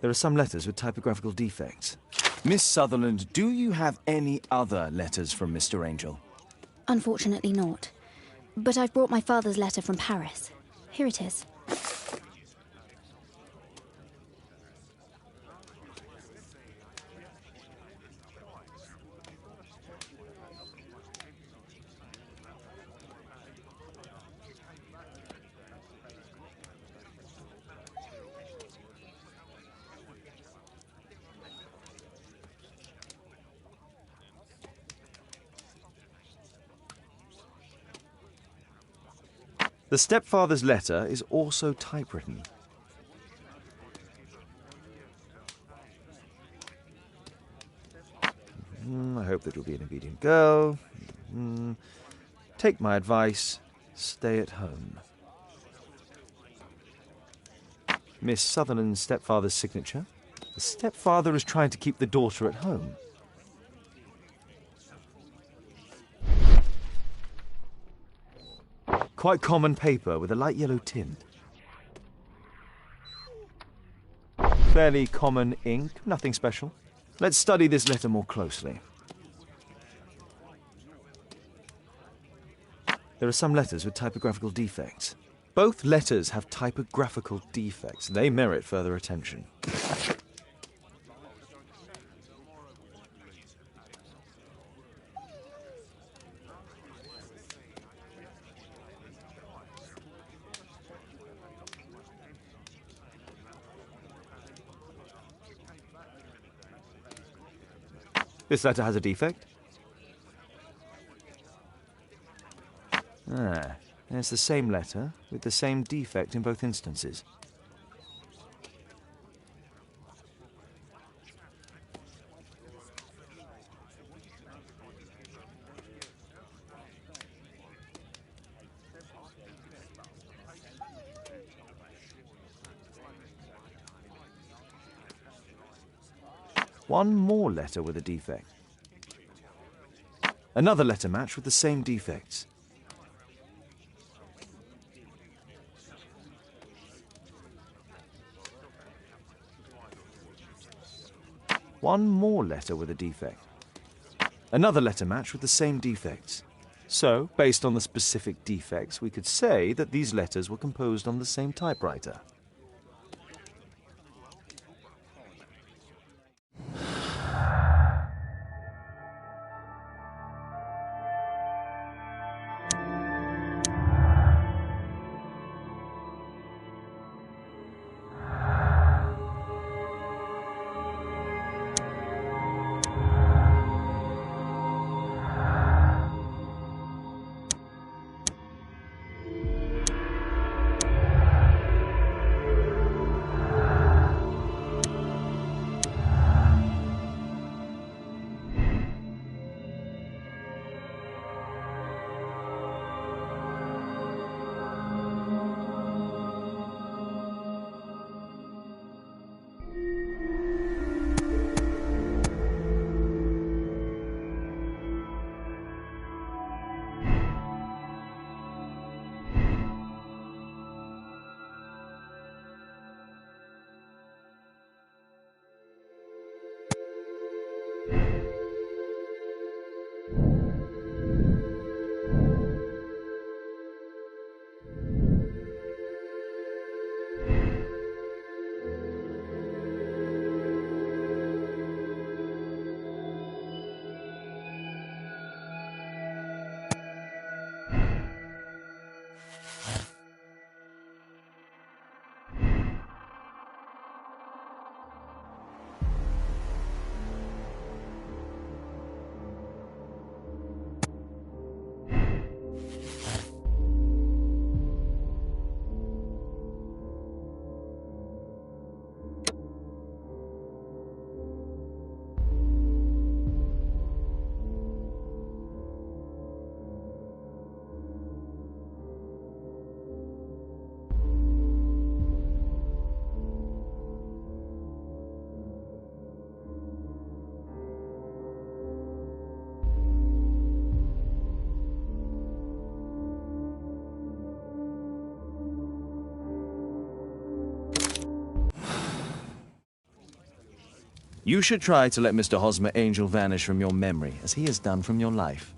There are some letters with typographical defects. Miss Sutherland, do you have any other letters from Mr. Angel? Unfortunately not. But I've brought my father's letter from Paris. Here it is. The stepfather's letter is also typewritten. I hope that you'll be an obedient girl. Take my advice Stay at home. Miss Sutherland's stepfather's signature. The stepfather is trying to keep the daughter at home. Quite common paper with a light yellow tint. Fairly common ink, nothing special. Let's study this letter more closely. There are some letters with typographical defects. Both letters have typographical defects. They merit further attention. This letter has a defect. There's the same letter with the same defect in both instances. One more letter with a defect. Another letter match with the same defects. One more letter with a defect. Another letter match with the same defects. So, based on the specific defects, we could say that these letters were composed on the same typewriter. You should try to let Mr. Hosmer Angel vanish from your memory, as he has done from your life.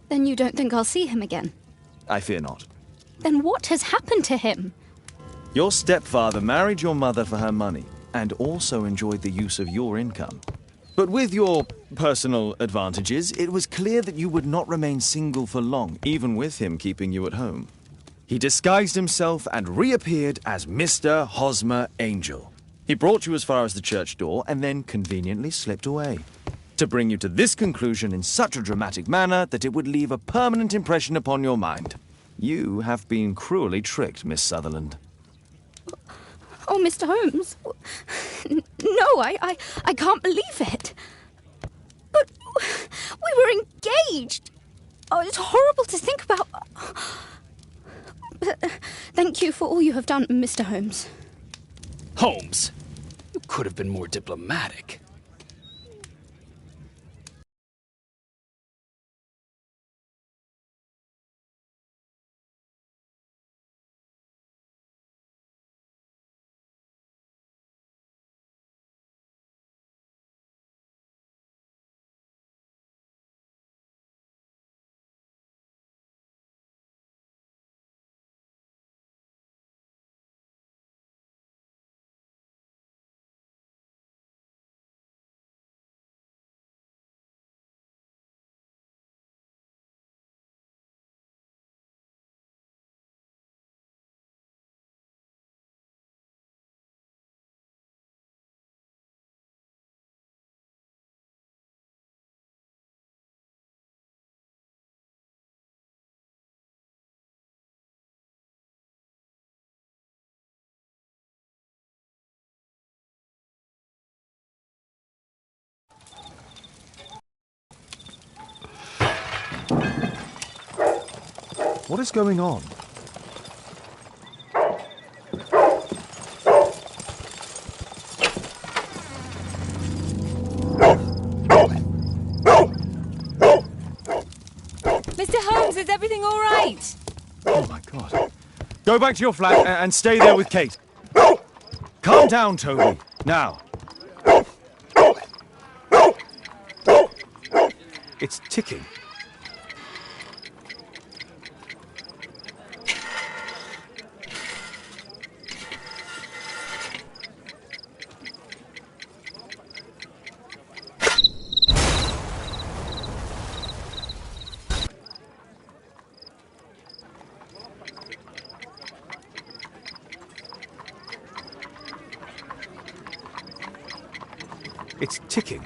Then you don't think I'll see him again? I fear not. Then what has happened to him? Your stepfather married your mother for her money, and also enjoyed the use of your income. But with your personal advantages, it was clear that you would not remain single for long, even with him keeping you at home. He disguised himself and reappeared as Mr. Hosmer Angel. He brought you as far as the church door and then conveniently slipped away, to bring you to this conclusion in such a dramatic manner that it would leave a permanent impression upon your mind. You have been cruelly tricked, Miss Sutherland. Oh, Mr. Holmes. No, I can't believe it. But we were engaged. Oh, it's horrible to think about. Thank you for all you have done, Mr. Holmes. Holmes, you could have been more diplomatic. What is going on? Mr. Holmes, is everything all right? Oh, my God. Go back to your flat and stay there with Kate. Calm down, Toby. Now. It's ticking. It's ticking.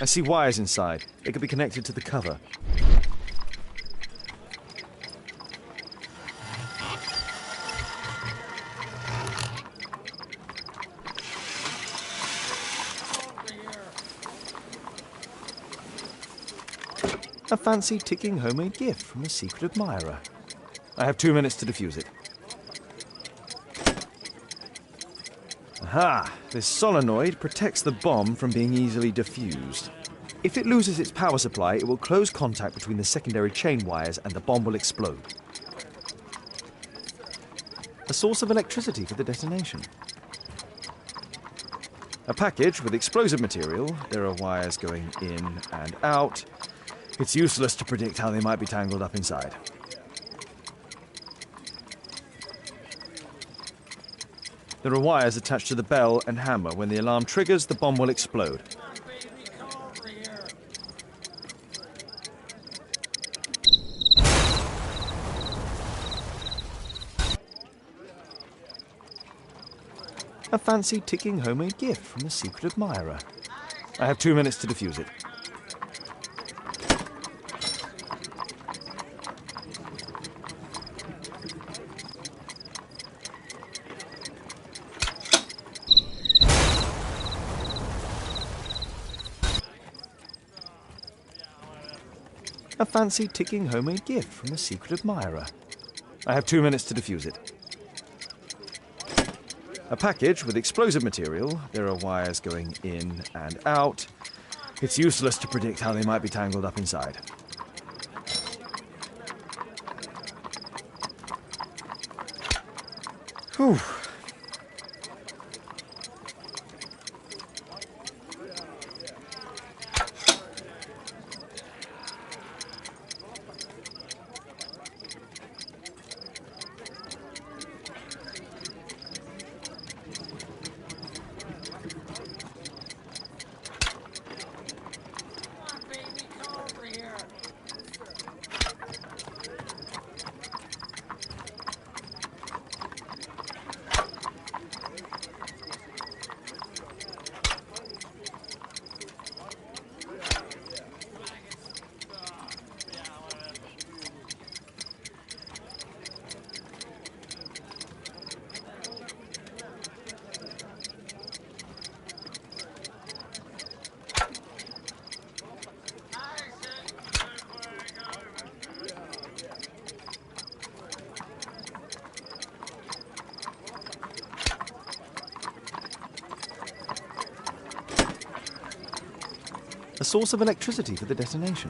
I see wires inside. They could be connected to the cover. A fancy ticking homemade gift from a secret admirer. I have 2 minutes to defuse it. Aha! This solenoid protects the bomb from being easily diffused. If it loses its power supply, it will close contact between the secondary chain wires and the bomb will explode. A source of electricity for the detonation. A package with explosive material. There are wires going in and out. It's useless to predict how they might be tangled up inside. There are wires attached to the bell and hammer. When the alarm triggers, the bomb will explode. A fancy ticking homemade gift from a secret admirer. I have 2 minutes to defuse it. A fancy ticking homemade gift from a secret admirer. I have 2 minutes to defuse it. A package with explosive material. There are wires going in and out. It's useless to predict how they might be tangled up inside. Whew. source of electricity for the detonation.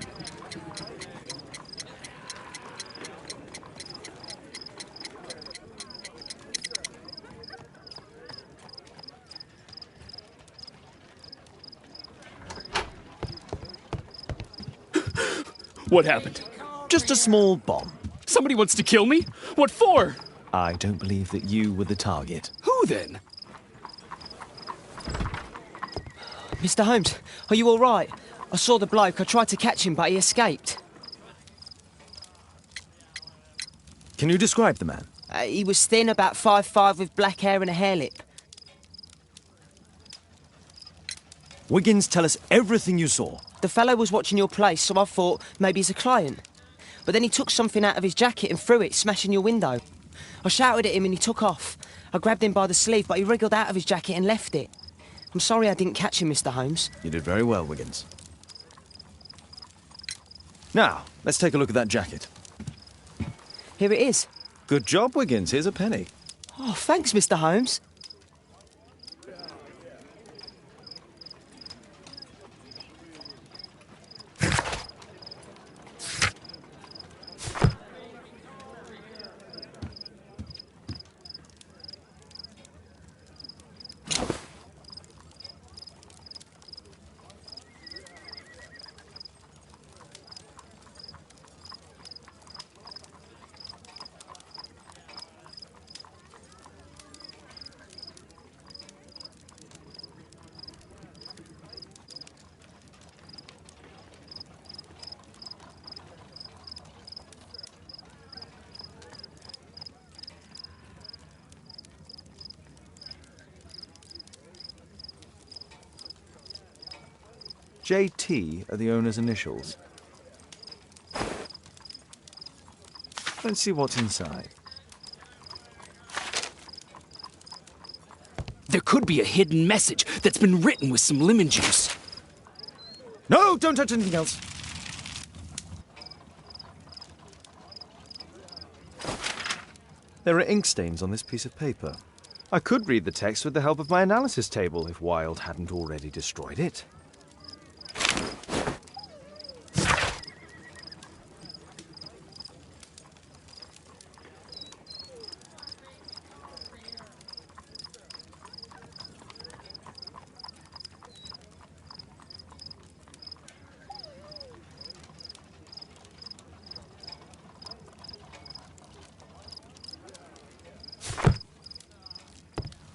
What happened? Just a small bomb. Somebody wants to kill me? What for? I don't believe that you were the target. Who then? Mr. Holmes, are you all right? I saw the bloke. I tried to catch him, but he escaped. Can you describe the man? He was thin, about 5'5", with black hair and a hair lip. Wiggins, tell us everything you saw. The fellow was watching your place, so I thought maybe he's a client. But then he took something out of his jacket and threw it, smashing your window. I shouted at him and he took off. I grabbed him by the sleeve, but he wriggled out of his jacket and left it. I'm sorry I didn't catch him, Mr. Holmes. You did very well, Wiggins. Now, let's take a look at that jacket. Here it is. Good job, Wiggins. Here's a penny. Oh, thanks, Mr. Holmes. JT are the owner's initials. Let's see what's inside. There could be a hidden message that's been written with some lemon juice. No, don't touch anything else. There are ink stains on this piece of paper. I could read the text with the help of my analysis table if Wilde hadn't already destroyed it.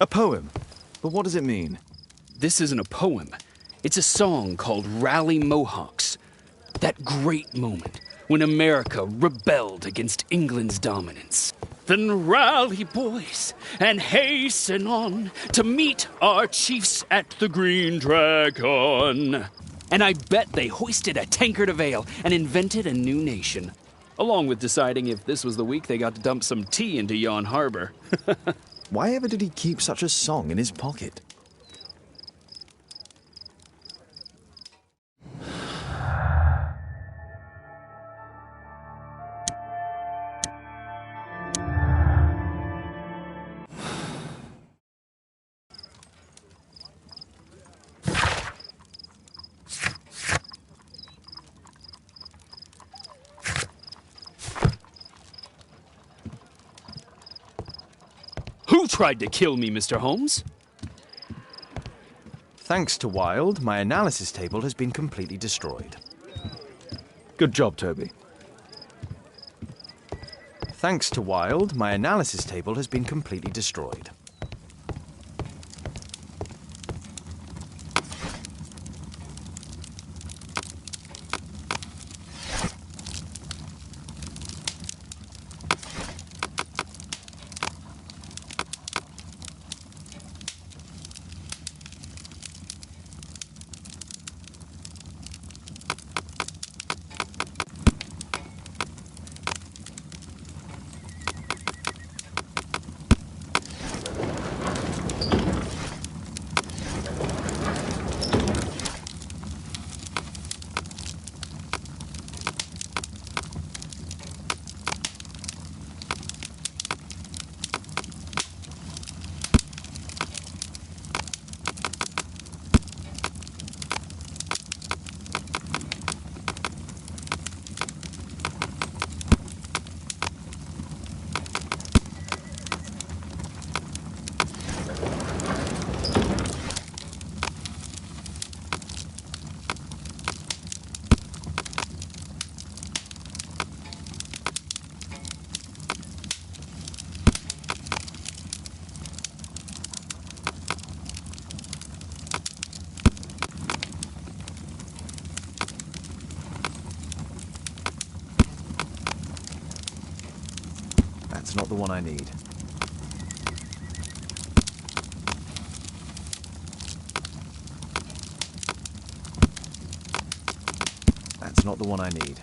A poem. But what does it mean? This isn't a poem. It's a song called Rally Mohawks. That great moment when America rebelled against England's dominance. Then rally, boys, and hasten on to meet our chiefs at the Green Dragon. And I bet they hoisted a tankard of ale and invented a new nation. Along with deciding if this was the week they got to dump some tea into yon harbor. Why ever did he keep such a song in his pocket? Who tried to kill me, Mr. Holmes? Thanks to Wilde, my analysis table has been completely destroyed. Good job, Toby. Thanks to Wilde, my analysis table has been completely destroyed. That's not the one I need. That's not the one I need.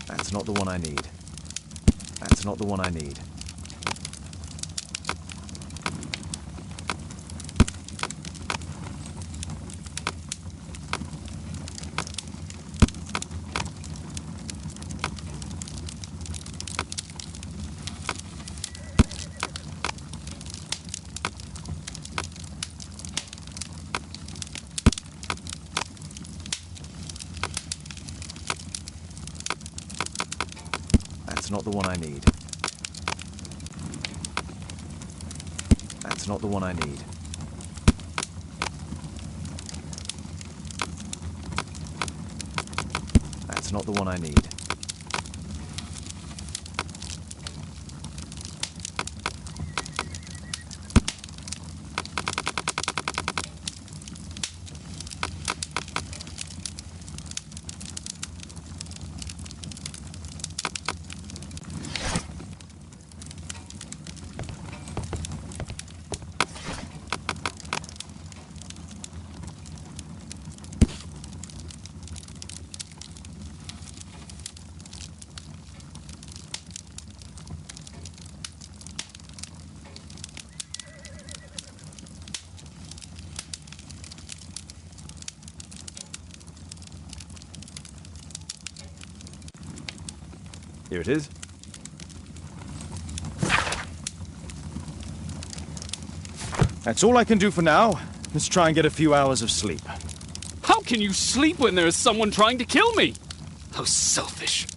That's not the one I need. That's not the one I need. That's not the one I need. That's not the one I need. That's not the one I need. Here it is. That's all I can do for now. Let's try and get a few hours of sleep. How can you sleep when there is someone trying to kill me? How selfish.